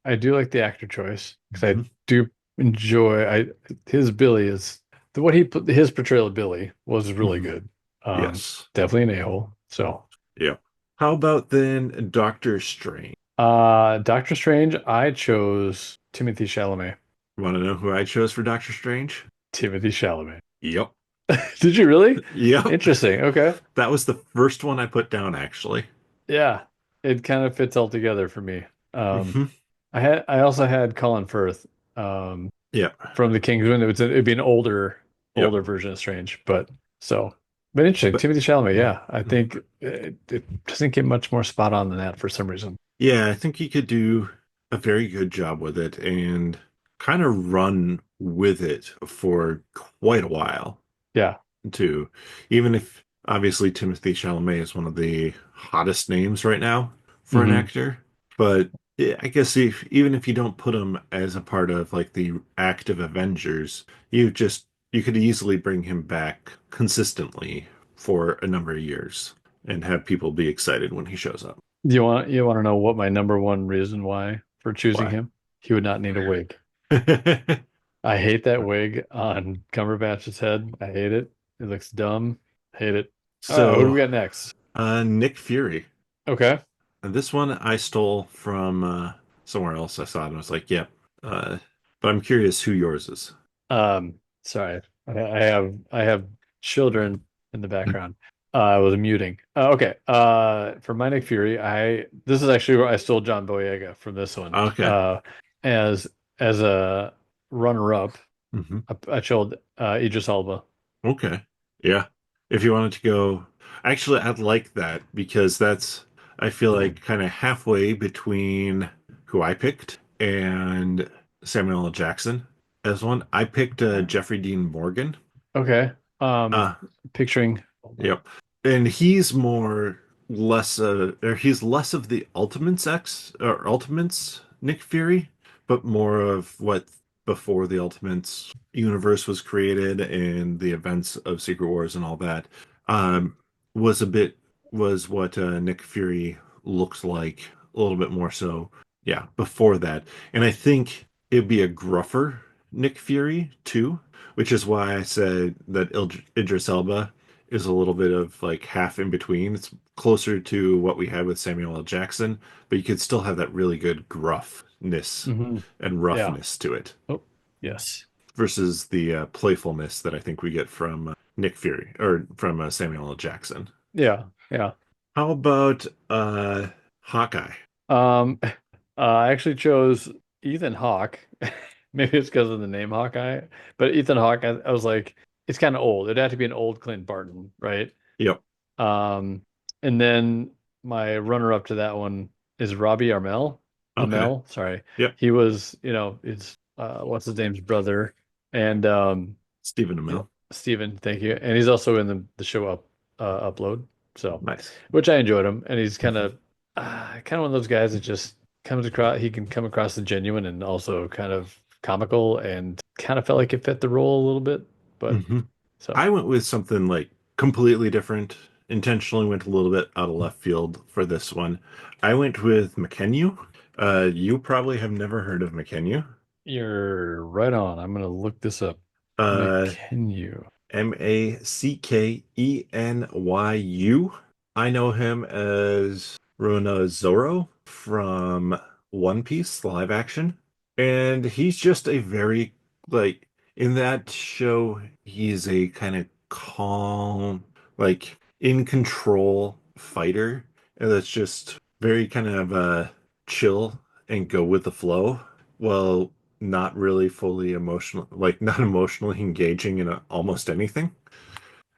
I do like the actor choice because I Mhm. do enjoy his Billy is the what he put his portrayal of Billy was really Mhm. good. Yes. Definitely an a-hole. So, Yeah. How about then Doctor Strange? Doctor Strange, I chose Timothy Chalamet. Want to know who I chose for Doctor Strange? Timothy Chalamet. Yep. Did you really? Yep. Interesting. Okay. That was the first one I put down, actually. Yeah, it kind of fits all together for me. Um, Hmm. I also had Colin Firth um, Yep. from The Kingsman. It'd be an Yep. older version of Strange, so, but interesting. But Timothy Chalamet. Yeah, I mhm. think it doesn't get much more spot on than that for some reason. Yeah, I think he could do a very good job with it and kind of run with it for quite a while, Yeah. too. Even if obviously Timothy Chalamet is one of the hottest names right now for an Hmm. actor, but yeah, I guess if even if you don't put him as a part of like the active Avengers, you could easily bring him back consistently for a number of years and have people be excited when he shows up. You want to know what my number one reason why for choosing Why? him? He would not need a wig. I hate that wig on Cumberbatch's head. I hate it. It looks dumb. Hate it. Who do So, we got next? Nick Fury. Okay. And this one I stole from somewhere else. I saw it and I was like, yep. But I'm curious who yours is. Sorry. I have children in the background. I was muting. Okay. For my Nick Fury, I this is actually where I stole John Boyega from this one. Okay. As as a runner up, Hmm. I chose Idris Elba. Okay. Yeah. If you wanted to go, actually, I'd like that because I feel like kind of halfway between who I picked and Samuel L. Jackson as one. I picked Jeffrey Dean Morgan. Okay. Um, Uh, Picturing. Yep. And he's more less or he's less of the Ultimates X or Ultimates Nick Fury, but more of what before the Ultimates universe was created and the events of Secret Wars and all that um was a bit was what Nick Fury looks like a little bit more so yeah before that. And I think it'd be a gruffer Nick Fury too, which is why I said that Idris Elba is a little bit of like half in between. It's closer to what we had with Samuel L. Jackson, but you could still have that really good gruffness Hmm. and Yeah. roughness to it Oh, yes. versus the playfulness that I think we get from Nick Fury or from Samuel L. Jackson. Yeah. Yeah. How about Hawkeye? I actually chose Ethan Hawke. Maybe it's because of the name Hawkeye, but Ethan Hawke, I was like, it's kind of old. It'd have to be an old Clint Barton, right? Yep. Um, and then my runner-up to that one is Robbie Okay. Amell, sorry. Yep. He was, it's what's his name's brother, and Stephen Amell. Steven, thank you. And he's also in the show Upload. So, Nice. which I enjoyed him. And he's Hmm. kind of one of those guys that just comes across, he can come across as genuine and also kind of comical and kind of felt like it fit the role a little bit. But Hmm. so I went with something like completely different. Intentionally went a little bit out of left field for this one. I went with McKenyu. You probably have never heard of McKenyu. you're right on. I'm gonna look this up. Uh, McKenyu. Mackенyu. I know him as Runa Zoro from One Piece, the live action. And he's just a very, like, in that show, he's a kind of calm, like, in control fighter. And that's just very kind of chill and go with the flow. Well, not really fully emotional, like not emotionally engaging in almost anything.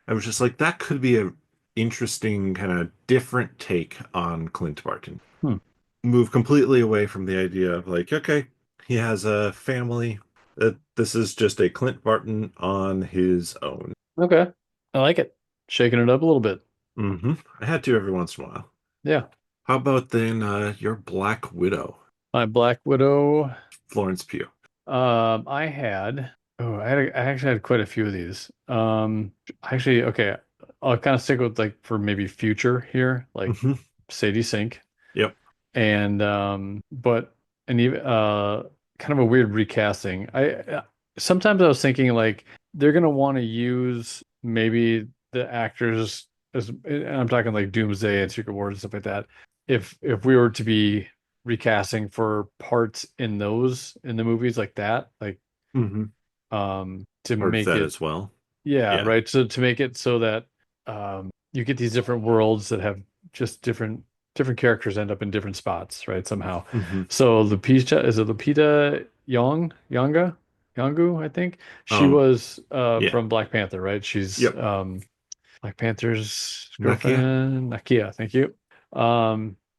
I was just like, that could be a interesting kind of different take on Clint Barton. Hmm. Move completely away from the idea of like, okay, he has a family. That this is just a Clint Barton on his own. Okay. I like it. Shaking it up a little bit. I had to every once in a while. Yeah. How about then your Black Widow, My Black Widow. Florence Pugh? I had I actually had quite a few of these. Actually, okay, I'll kind of stick with like for maybe future here, like Hmm. Sadie Sink, Yep. and but and even kind of a weird recasting. Sometimes I was thinking like they're gonna want to use maybe the actors as and I'm talking like Doomsday and Secret Wars and stuff like that. If we were to be recasting for parts in those in the movies like that, like Hmm. to Heard make that it as well. Yeah, Yeah. right. So to make it so that you get these different worlds that have just different characters end up in different spots, right? Somehow. Hmm. So Lupita is it Lupita Yongu, I think. She Um, was yeah. from Black Panther, right? She's Yep. Black Panther's Nakia. girlfriend, Nakia, thank you.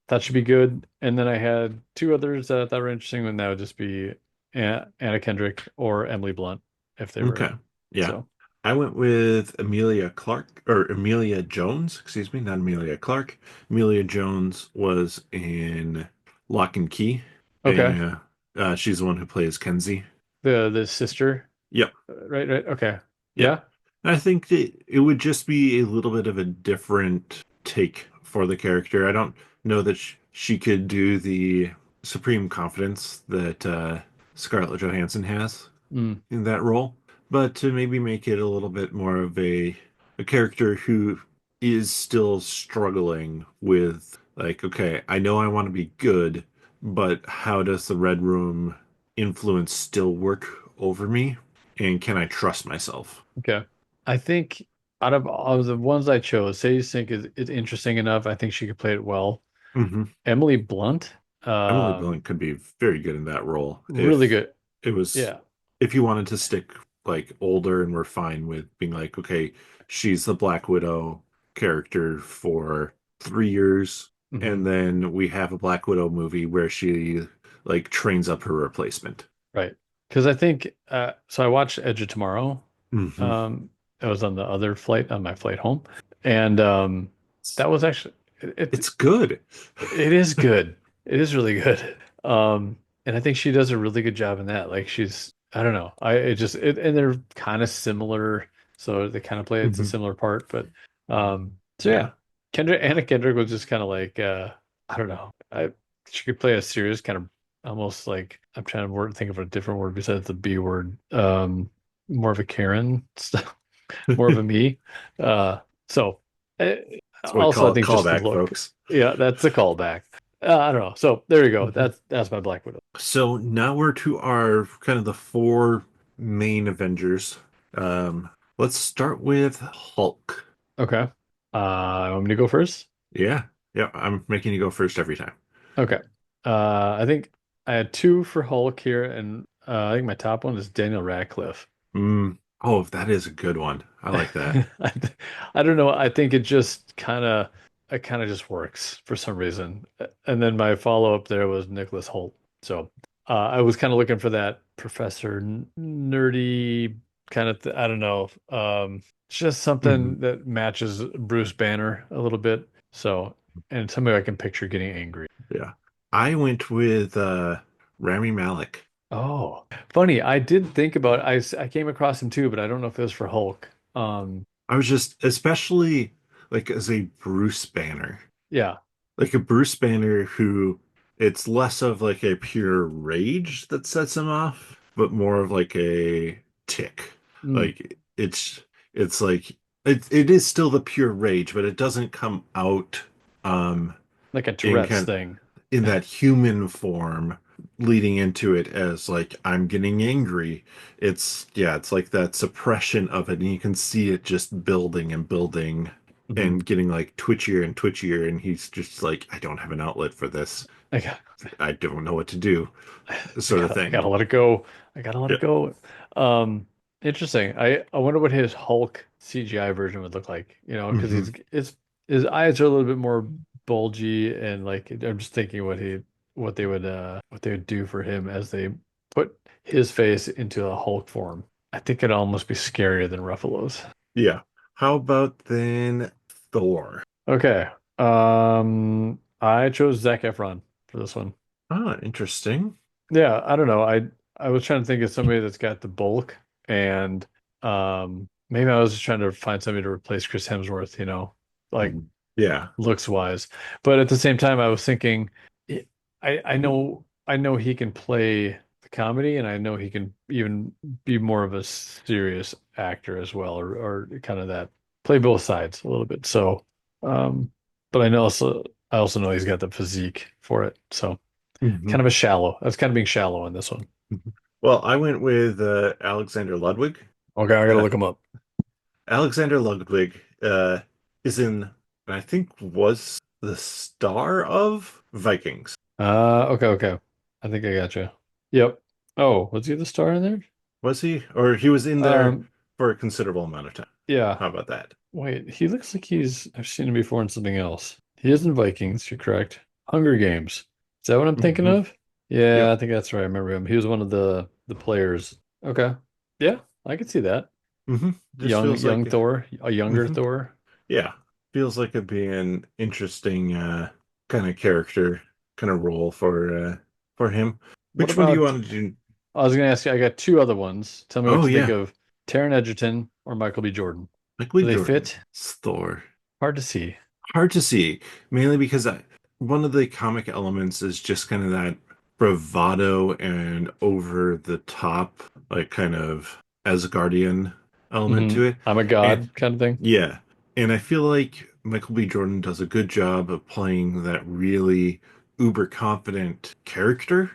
That should be good. And then I had two others that I thought were interesting, and that would just be Anna Kendrick or Emily Blunt if they were Okay. in. Yeah. So I went with Amelia Clark or Amelia Jones, excuse me, not Amelia Clark. Amelia Jones was in Lock and Key, okay. and she's the one who plays Kenzie. The sister, Yep. right, right. Okay. Yep. Yeah. I think that it would just be a little bit of a different take for the character. I don't know that she could do the supreme confidence that Scarlett Johansson has Mm, in that role, but to maybe make it a little bit more of a character who is still struggling with like, okay, I know I want to be good, but how does the Red Room influence still work over me? And can I trust myself? okay. I think out of all of the ones I chose, Sadie Sink is interesting enough. I think she could play it well. Hmm. Emily Blunt, Emily Blunt could be very good in that role really if good. it was Yeah. if you wanted to stick like older and we're fine with being like, okay, she's the Black Widow character for 3 years, Hmm. and then we have a Black Widow movie where she like trains up her replacement. Right. Because I think so I watched Edge of Tomorrow. Hmm. Um I was on the other flight on my flight home. And It's, that was actually it it's good. it is good. It is really good. And I think she does a really good job in that. Like she's I don't know. And they're kind of similar, so they kind of play it's a Hmm. similar part, but so Yeah. yeah. Anna Kendrick was just kind of like I don't know. She could play a serious kind of almost like I'm trying to think of a different word besides the B word. More of a Karen stuff, more of a me. So uh, That's what we also I call it think just the callback, look. folks. Yeah, that's a callback. I don't know. So there you go. Mhm. That's my Black Widow. So now we're to our kind of the four main Avengers. Um, let's start with Hulk. Okay. Want me to go first? Yeah, yeah, I'm making you go first every time. Okay. I think I had two for Hulk here, and I think my top one is Daniel Radcliffe. Oh, that is a good one. I like that. I, I don't know. I think it kind of just works for some reason. And then my follow up there was Nicholas Holt. So I was kind of looking for that professor nerdy kind of I don't know. Just Hmm. something that matches Bruce Banner a little bit. So and somebody I can picture getting angry. Yeah, I went with Rami Malek. Oh, funny. I did think about I came across him too, but I don't know if it was for Hulk. I was just especially like as a Bruce Banner. Yeah. Like a Bruce Banner who it's less of like a pure rage that sets him off, but more of like a tick. Mm, Like it's like it is still the pure rage, but it doesn't come out um like a in Tourette's kind thing. in that human form leading into it as like I'm getting angry. It's yeah, it's like that suppression of it, and you can see it just building and building Hmm. and getting like twitchier and twitchier, and he's just like, I don't have an outlet for this. I got, I don't know what to do, sort of I thing. gotta let it go. I gotta let Yeah. it go. Um, Interesting. I wonder what his Hulk CGI version would look like. You know, because Hmm. his eyes are a little bit more bulgy, and like I'm just thinking what they would do for him as they put his face into a Hulk form. I think it'd almost be scarier than Ruffalo's. Yeah. How about then Thor? Okay. I chose Zac Efron for this one. Ah, interesting. Yeah, I don't know. I was trying to think of somebody that's got the bulk, and maybe I was just trying to find somebody to replace Chris Hemsworth, you know, like Mhm. Yeah. looks wise. But at the same time, I was thinking, I know he can play the comedy, and I know he can even be more of a serious actor as well, or kind of that play both sides a little bit. So, um, but I also know he's got the physique for it. So Hmm. kind of a shallow. I was kind of being shallow in this one. Well, I went with Alexander Ludwig. Okay, I gotta Uh, look him up. Alexander Ludwig is in, I think, was the star of Vikings. Okay, okay. I think I got you. Yep. Oh, was he the star in there? Was he? Or he was in there Um, for a considerable amount of time. yeah. How about that? Wait, he looks like I've seen him before in something else. He is in Vikings, you're correct. Hunger Games. Is that what I'm thinking Hmm. of? Yeah, Yep. I think that's right. I remember him. He was one of the players. Okay. Yeah, I could see that. Hmm. Just Young, feels young like, Thor, a younger hmm Thor. yeah, feels like it'd be an interesting kind of character, kind of role for him. What Which one do you about, want to do? I was gonna ask you, I got two other ones. Tell me what Oh you think yeah, of Taron Egerton or Michael B. Jordan. Michael Do B. they Jordan, fit? Thor. Hard to see. Hard to see, mainly because one of the comic elements is just kind of that bravado and over the top, like kind of Asgardian element Hmm. to it. I'm a And god kind of thing. yeah, and I feel like Michael B. Jordan does a good job of playing that really uber confident character,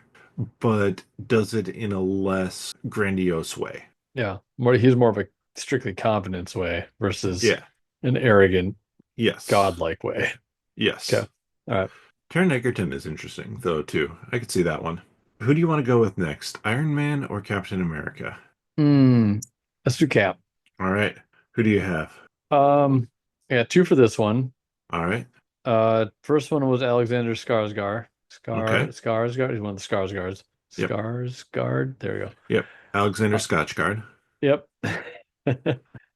but does it in a less grandiose way. Yeah. He's more of a strictly confidence way versus Yeah. an arrogant, Yes. godlike way. Okay. Yes. All right. Taron Egerton is interesting, though, too. I could see that one. Who do you want to go with next? Iron Man or Captain America? Hmm. Let's do Cap. All right. Who do you have? Um, yeah, two for this one. All right. First one was Alexander Skarsgård. Okay. Skarsgård. He's one of the Skarsgårds. Yep. Skarsgård. There we go. Yep. Alexander Uh, Skarsgård. yep.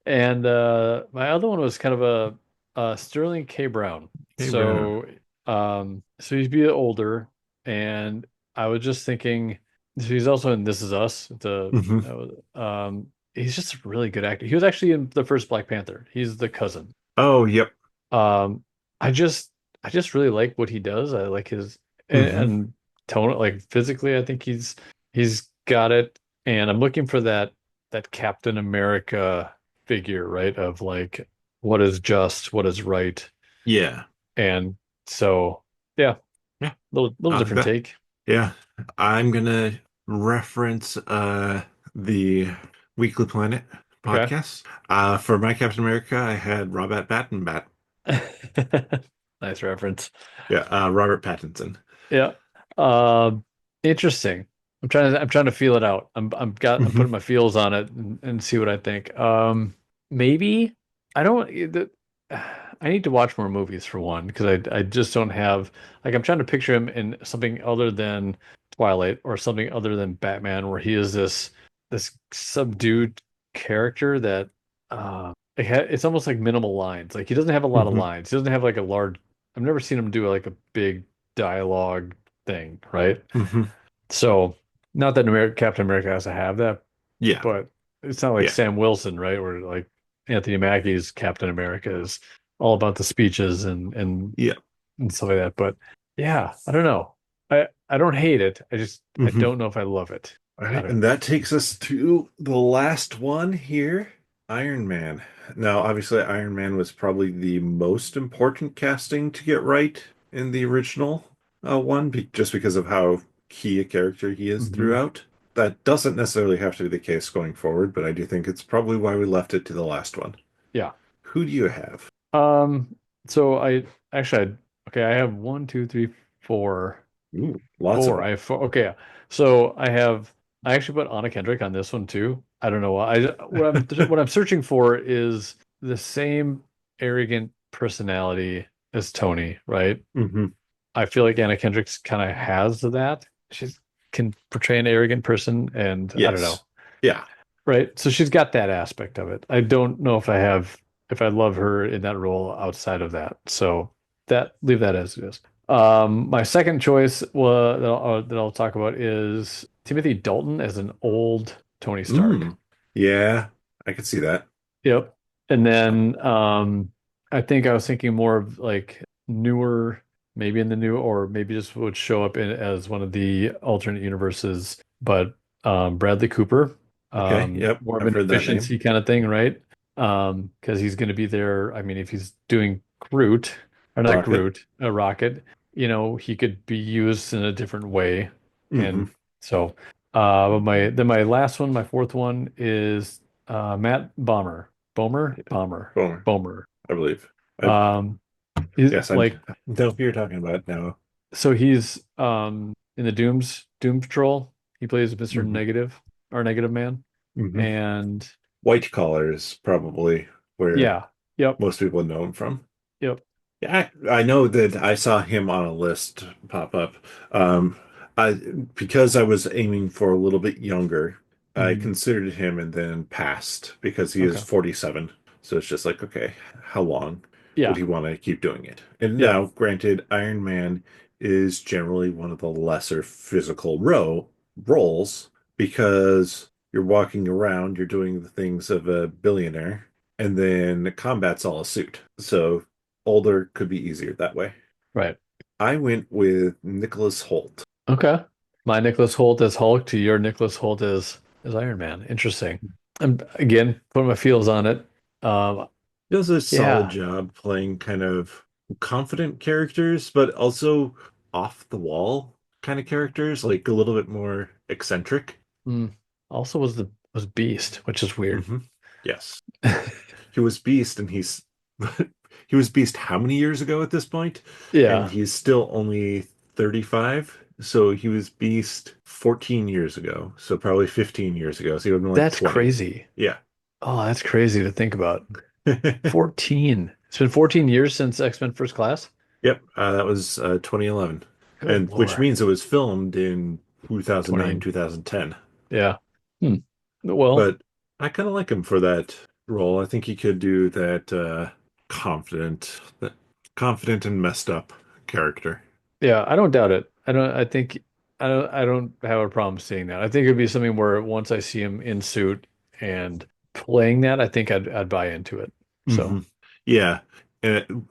And my other one was kind of a Sterling K. Brown. Hey, Brown. So he's a bit older, and I was just thinking, so he's also in This Is Us. Hmm. He's just a really good actor. He was actually in the first Black Panther. He's the cousin. Oh, yep. Um, I just I just really like what he does. I like his Hmm. and tone like physically, I think he's got it. And I'm looking for that Captain America figure, right? Of like what is just, what is right. Yeah. And so yeah, Yeah. little different That. take. Yeah. I'm gonna reference the Weekly Planet Okay. podcast. For my Captain America, I had Robert Pattinson. Nice reference. Yeah, Robert Pattinson. Yeah. Um, Interesting. I'm trying to feel it out. I'm Hmm. putting my feels on it and see what I think. Maybe I don't I need to watch more movies for one because I just don't have like I'm trying to picture him in something other than Twilight or something other than Batman where he is this subdued character that it's almost like minimal lines. Like he doesn't have a lot of Hmm. lines. He doesn't have like a large I've never seen him do like a big dialogue thing, right? Hmm. So, not that Captain America has to have that, Yeah. but it's not like Yeah. Sam Wilson, right? Where like Anthony Mackie's Captain America is all about the speeches Yeah. and stuff like that. But yeah, I don't know. I don't hate it. I Hmm. don't know if I love it. All I right, don't and know. that takes us to the last one here, Iron Man. Now, obviously, Iron Man was probably the most important casting to get right in the original one, just because of how key a character he is Hmm. throughout. That doesn't necessarily have to be the case going forward, but I do think it's probably why we left it to the last one. Yeah. Who do you have? So I actually okay, I have one, two, three, four. Ooh, lots of Four. them. I have four. Okay. So I actually put Anna Kendrick on this one too. I don't know why. What I'm searching for is the same arrogant personality as Tony, right? Hmm. I feel like Anna Kendrick's kind of has that. She can portray an arrogant person, and I don't know, Yes. Yeah. right? So she's got that aspect of it. I don't know if I love her in that role outside of that. So that leave that as it is. My second choice that I'll talk about is Timothy Dalton as an old Tony Stark. Mm. Yeah, I could see that. Yep. And then I think I was thinking more of like newer, maybe in the new, or maybe just would show up as one of the alternate universes, but Bradley Cooper, Okay. Yep. more of I've an heard that name. efficiency kind of thing, right? Because he's going to be there. I mean, if he's doing Groot, or not Rocket. Groot, a rocket, he could be used in a different way. Hmm. And so, but my last one, my fourth one is Matt Bomber. Bomer, Yeah. Bomber, Boomer, Bomer. I believe. I, Um, he's yes, I like know who you're talking about now. so he's in the Doom Patrol. He plays Mr. Hmm. Negative or Negative Man, Hmm. and White Collar is probably where yeah, yep, most people know him from. yep. Yeah, I know that I saw him on a list pop up. Um, I because I was aiming for a little bit younger, I Mhm. considered him and then passed because he is Okay, 47. So it's just like, okay, how long would yeah, he want to keep doing it? And yeah, now, granted, Iron Man is generally one of the lesser physical roles because you're walking around, you're doing the things of a billionaire, and then combat's all a suit. So older could be easier that way. right. I went with Nicholas Holt. Okay. My Nicholas Holt as Hulk to your Nicholas Holt as Iron Man. Interesting. And again, put my feels on it. Um, He does a solid yeah. job playing kind of confident characters, but also off the wall kind of characters, like a little bit more eccentric. Mm. Also was Beast, which is weird. Hmm. Yes. He was Beast and he was Beast how many years ago at this point? And Yeah, he's still only 35. So he was Beast 14 years ago. So probably 15 years ago. So he would have been like that's 20. crazy. Yeah. Oh, that's crazy to think about. 14. It's been 14 years since X-Men First Class. Yep, that was 2011. Good And which Lord. means it was filmed in 2009, 20. 2010. Yeah. Hmm. Well, But I kind of like him for that role. I think he could do that that confident and messed up character. yeah, I don't doubt it. I don't have a problem seeing that. I think it'd be something where once I see him in suit and playing that, I think I'd buy into it. Hmm. So, Yeah. And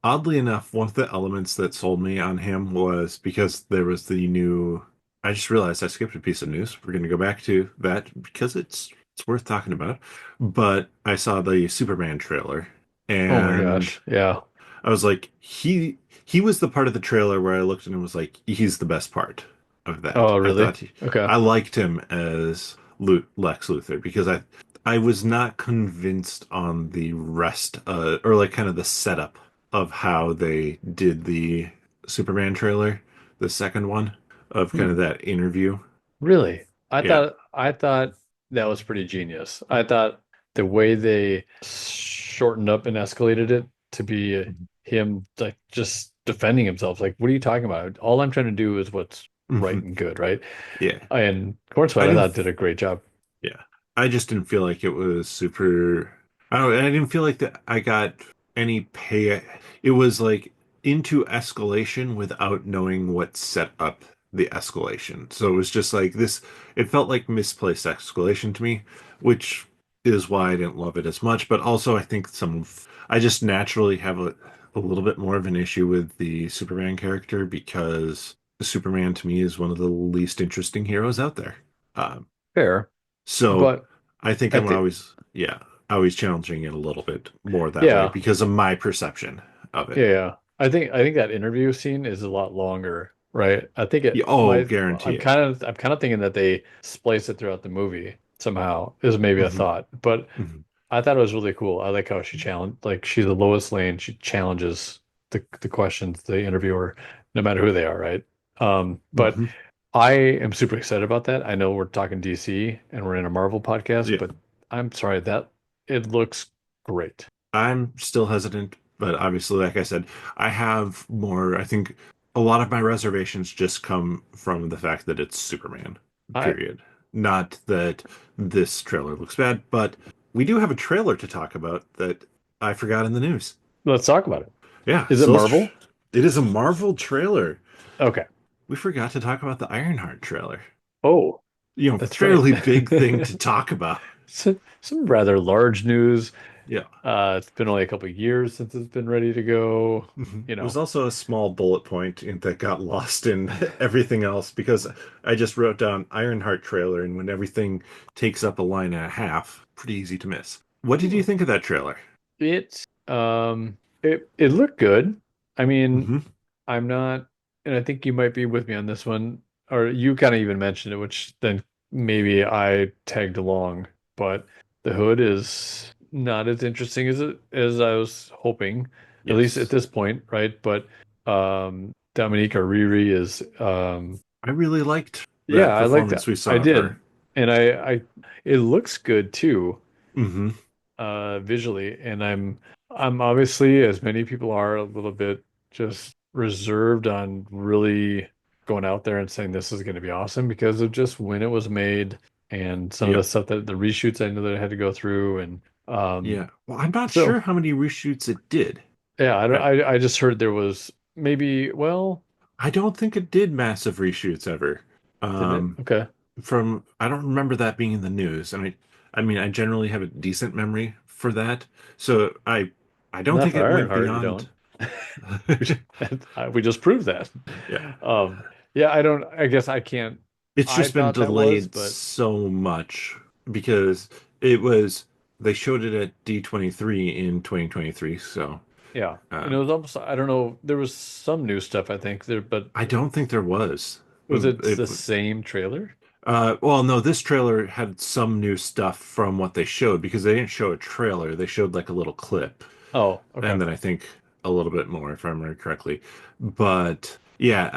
oddly enough, one of the elements that sold me on him was because there was the new. I just realized I skipped a piece of news. We're going to go back to that because it's worth talking about. But I saw the Superman trailer, oh my and gosh. Yeah. I was like, he was the part of the trailer where I looked and was like, he's the best part of that. Oh, really? Okay. I liked him as Lex Luthor because I was not convinced on the rest or like kind of the setup of how they did the Superman trailer, the second one of kind Hmm. of that interview. Really? Yeah. I thought that was pretty genius. I thought the way they shortened up and escalated it to be him like just defending himself. Like, what are you talking about? All I'm trying to do is what's right Hmm. and good, right? Yeah. And Cornswell, I I didn't thought did a great job. Yeah. I just didn't feel like it was super. I don't know. I didn't feel like that I got any pay. It was like into escalation without knowing what set up the escalation. So it was just like this. It felt like misplaced escalation to me, which is why I didn't love it as much. But also, I think I just naturally have a little bit more of an issue with the Superman character because Superman to me is one of the least interesting heroes out there. Um, Fair, so but I think I I'm think always challenging it a little bit more that way yeah, because of my perception of it. yeah. I think that interview scene is a lot longer, right? I think Yeah, it oh, my guarantee it. I'm kind of thinking that they splice it throughout the movie somehow is maybe a Hmm. thought, but Hmm. I thought it was really cool. I like how she challenged, like she's the Lois Lane. She challenges the questions, the interviewer, no matter who they are, right? But Hmm. I am super excited about that. I know we're talking DC and we're in a Marvel podcast, Yeah, but I'm sorry that it looks great. I'm still hesitant, but obviously, like I said, I have more. I think a lot of my reservations just come from the fact that it's Superman, I period. Not that this trailer looks bad, but we do have a trailer to talk about that I forgot in the news. Let's talk about it. Yeah, Is it Marvel? it is a Marvel trailer. Okay. We forgot to talk about the Ironheart trailer. Oh, that's right. Fairly big thing to talk about. Some rather large news. Yeah. It's been only a couple of years since it's been ready to go. Mhm. You It was know, also a small bullet point that got lost in everything else because I just wrote down Ironheart trailer, and when everything takes up a line and a half, pretty easy to miss. What did you think of that trailer? it looked good. I mean, Hmm. I'm not, and I think you might be with me on this one, or you kind of even mentioned it, which then maybe I tagged along, but the hood is not as interesting as I was hoping, at least at Yes. this point, right? But Dominique or Riri is I really liked yeah, that I like performance that. we I saw of her. did. And I it looks good too, Hmm. visually. And I'm obviously, as many people are, a little bit just reserved on really going out there and saying this is going to be awesome because of just when it was made and some of the Yep. stuff that the reshoots I know that I had to go through. And Yeah. Well, I'm not so sure how many reshoots it did. yeah, I don't I I just heard there was maybe, well, I don't think it did massive reshoots ever. didn't it? Um, Okay. from I don't remember that being in the news, and I mean I generally have a decent memory for that, so I don't Not think for it went Ironheart, you beyond. don't. We just proved that. Yeah, Yeah, I don't, I guess I can't, it's I just been thought that was, delayed but so much because it was they showed it at D23 in 2023, so yeah. And it um, was almost, I don't know, there was some new stuff, I think there, but I don't think there was. was it It, the same trailer? well, no, this trailer had some new stuff from what they showed because they didn't show a trailer. They showed like a little clip, Oh, and okay. then I think a little bit more, if I remember correctly. But yeah,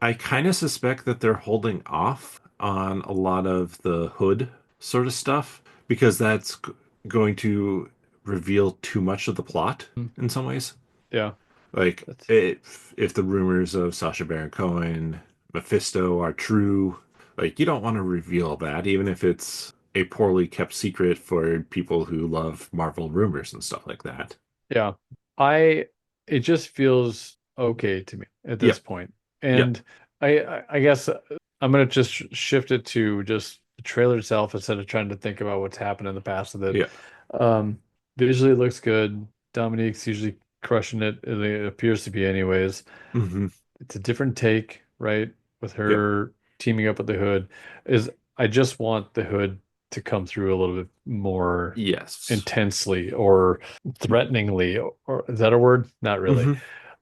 I kind of suspect that they're holding off on a lot of the hood sort of stuff because that's going to reveal too much of the plot Hmm. in some ways. Yeah, Like that's, if the rumors of Sacha Baron Cohen, Mephisto are true, like you don't want to reveal that, even if it's a poorly kept secret for people who love Marvel rumors and stuff like that. yeah. I, it just feels okay to me at this Yep, point. yep, And I guess I'm gonna just shift it to just the trailer itself instead of trying to think about what's happened in the past with it. yeah. Um, Visually it looks good. Dominique's usually crushing it. It appears to be anyways. Hmm. It's a different take, right? With Yep. her teaming up with the Hood. Is I just want the Hood to come through a little bit more Yes. intensely or threateningly, or is that a word? Not really. Hmm.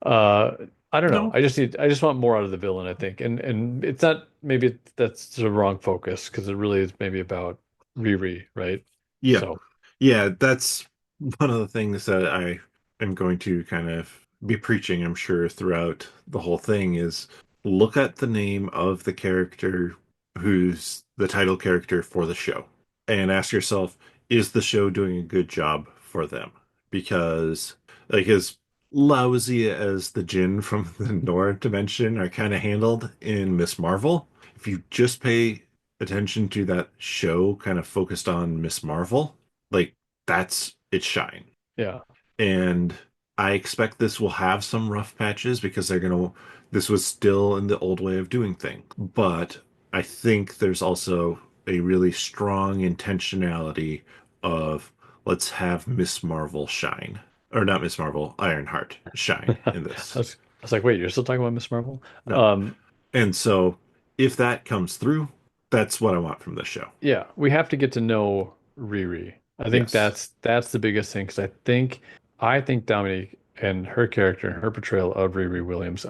Uh, I don't know. No. I just want more out of the villain, I think. And it's not, maybe that's the wrong focus because it really is maybe about Riri, right? Yeah. So, Yeah, that's one of the things that I am going to kind of be preaching, I'm sure, throughout the whole thing is look at the name of the character who's the title character for the show and ask yourself, is the show doing a good job for them? Because, like, as lousy as the Jinn from the Nora dimension are kind of handled in Miss Marvel, if you just pay attention to that show kind of focused on Miss Marvel, like that's its shine. yeah. And I expect this will have some rough patches because this was still in the old way of doing things. But I think there's also a really strong intentionality of let's have Miss Marvel shine. Or not Miss Marvel, Ironheart shine in this. I was like, wait, you're still talking about Miss Marvel? No. And so if that comes through, that's what I want from this show. Yeah, we have to get to know Riri. I think Yes. that's the biggest thing because I think Dominique and her character and her portrayal of Riri Williams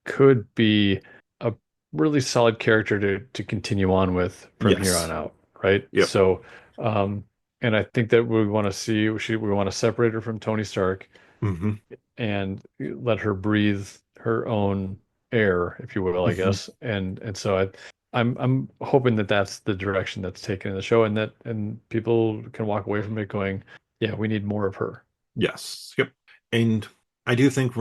could be a really solid character to continue on with from here on Yes. out, right? Yep. So, um, and I think that we want to see we want to separate her from Tony Stark Hmm. and let her breathe her own air, if you will, I Hmm. guess. And so I'm hoping that that's the direction that's taken in the show, and that and people can walk away from it going, yeah, we need more of her. Yes. Yep. And I do think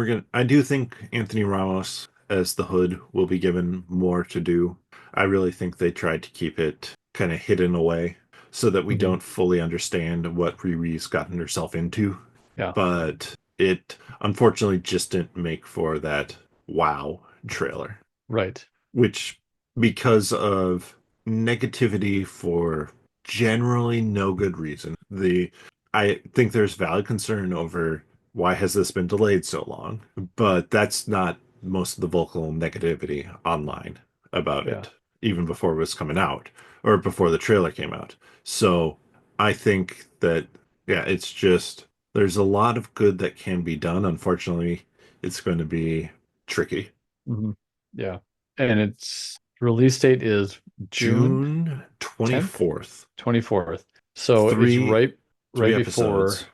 Anthony Ramos as the Hood will be given more to do. I really think they tried to keep it kind of hidden away so that we Hmm. don't fully understand what Riri's gotten herself into. Yeah, But it unfortunately just didn't make for that wow trailer, right. which because of negativity for generally no good reason. The I think there's valid concern over why has this been delayed so long, but that's not most of the vocal negativity online about Yeah. it, even before it was coming out or before the trailer came out. So I think that yeah, it's just there's a lot of good that can be done. Unfortunately, it's going to be tricky. Hmm. Yeah. And its release date is June June 10th, 24th. 24th. So it's Three right. Three right before episodes.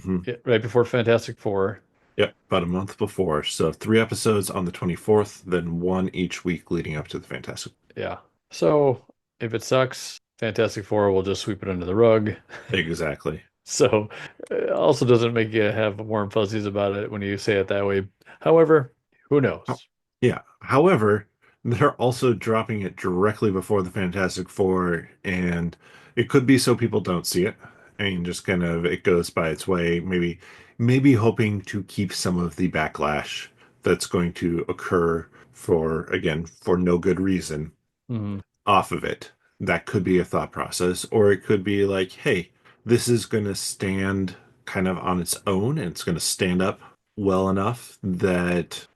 Hmm. right before Fantastic Four. Yep, about a month before. So 3 episodes on the 24th, then one each week leading up to the Fantastic. Yeah. So if it sucks, Fantastic Four will just sweep it under the rug. Exactly. So it also doesn't make you have warm fuzzies about it when you say it that way. However, who Oh, knows? yeah. However, they're also dropping it directly before the Fantastic Four, and it could be so people don't see it. I mean, just kind of it goes by its way. Maybe hoping to keep some of the backlash that's going to occur for, again, for no good reason Mhm. off of it. That could be a thought process, or it could be like, hey, this is going to stand kind of on its own and it's going to stand up well enough that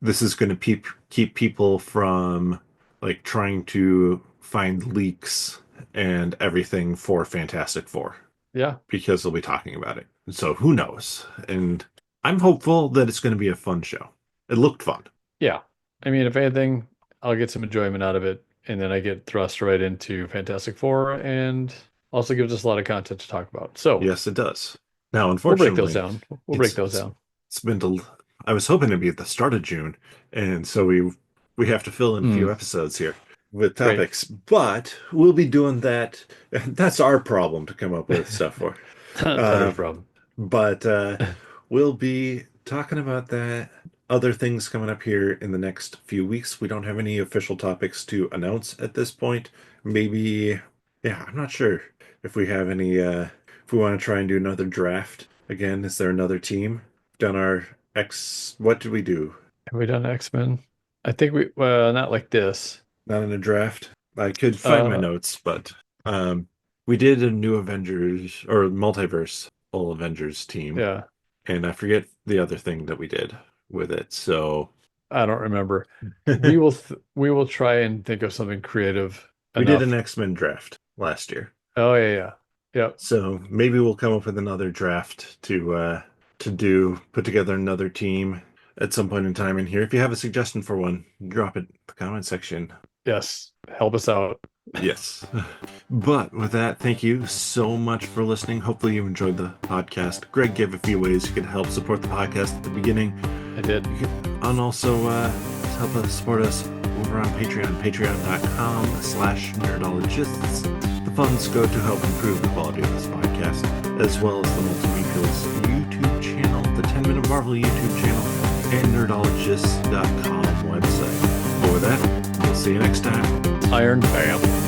this is going to keep people from like trying to find leaks and everything for Fantastic Four Yeah. because they'll be talking about it. So who knows? And I'm hopeful that it's going to be a fun show. It looked fun. Yeah. I mean, if anything, I'll get some enjoyment out of it, and then I get thrust right into Fantastic Four, and also gives us a lot of content to talk about. So Yes, it does. Now, we'll break those unfortunately, down. We'll break it's those it's down. it's been I was hoping to be at the start of June, and so we have to fill in a few Mm, episodes here with great. topics, but we'll be doing that. That's our problem to come up with stuff for. That is Uh, a problem. but we'll be talking about that. Other things coming up here in the next few weeks. We don't have any official topics to announce at this point. Maybe, yeah, I'm not sure if we have any. If we want to try and do another draft again, is there another team? Done our X. What did we do? Have we done X-Men? I think well, not like this. Not in a draft. I could find my Uh, notes, but um, we did a new Avengers or multiverse all Avengers team. yeah, And I forget the other thing that we did with it. So I don't remember. we We will try and think of something creative did an enough. X-Men draft last year. Oh yeah, yeah. Yep. So maybe we'll come up with another draft to do put together another team at some point in time in here. If you have a suggestion for one, drop it in the comment section. Yes. Help us out. Yes. But with that, thank you so much for listening. Hopefully you enjoyed the podcast. Greg gave a few ways you could help support the podcast at the beginning. I did. And also help us support us over on Patreon, patreon.com/nerdologists. The funds go to help improve the quality of this podcast, as well as the Multi-Medials YouTube channel, the 10-Minute Marvel YouTube channel, and nerdologists.com website. But with that, we'll see you next time. Iron Bam.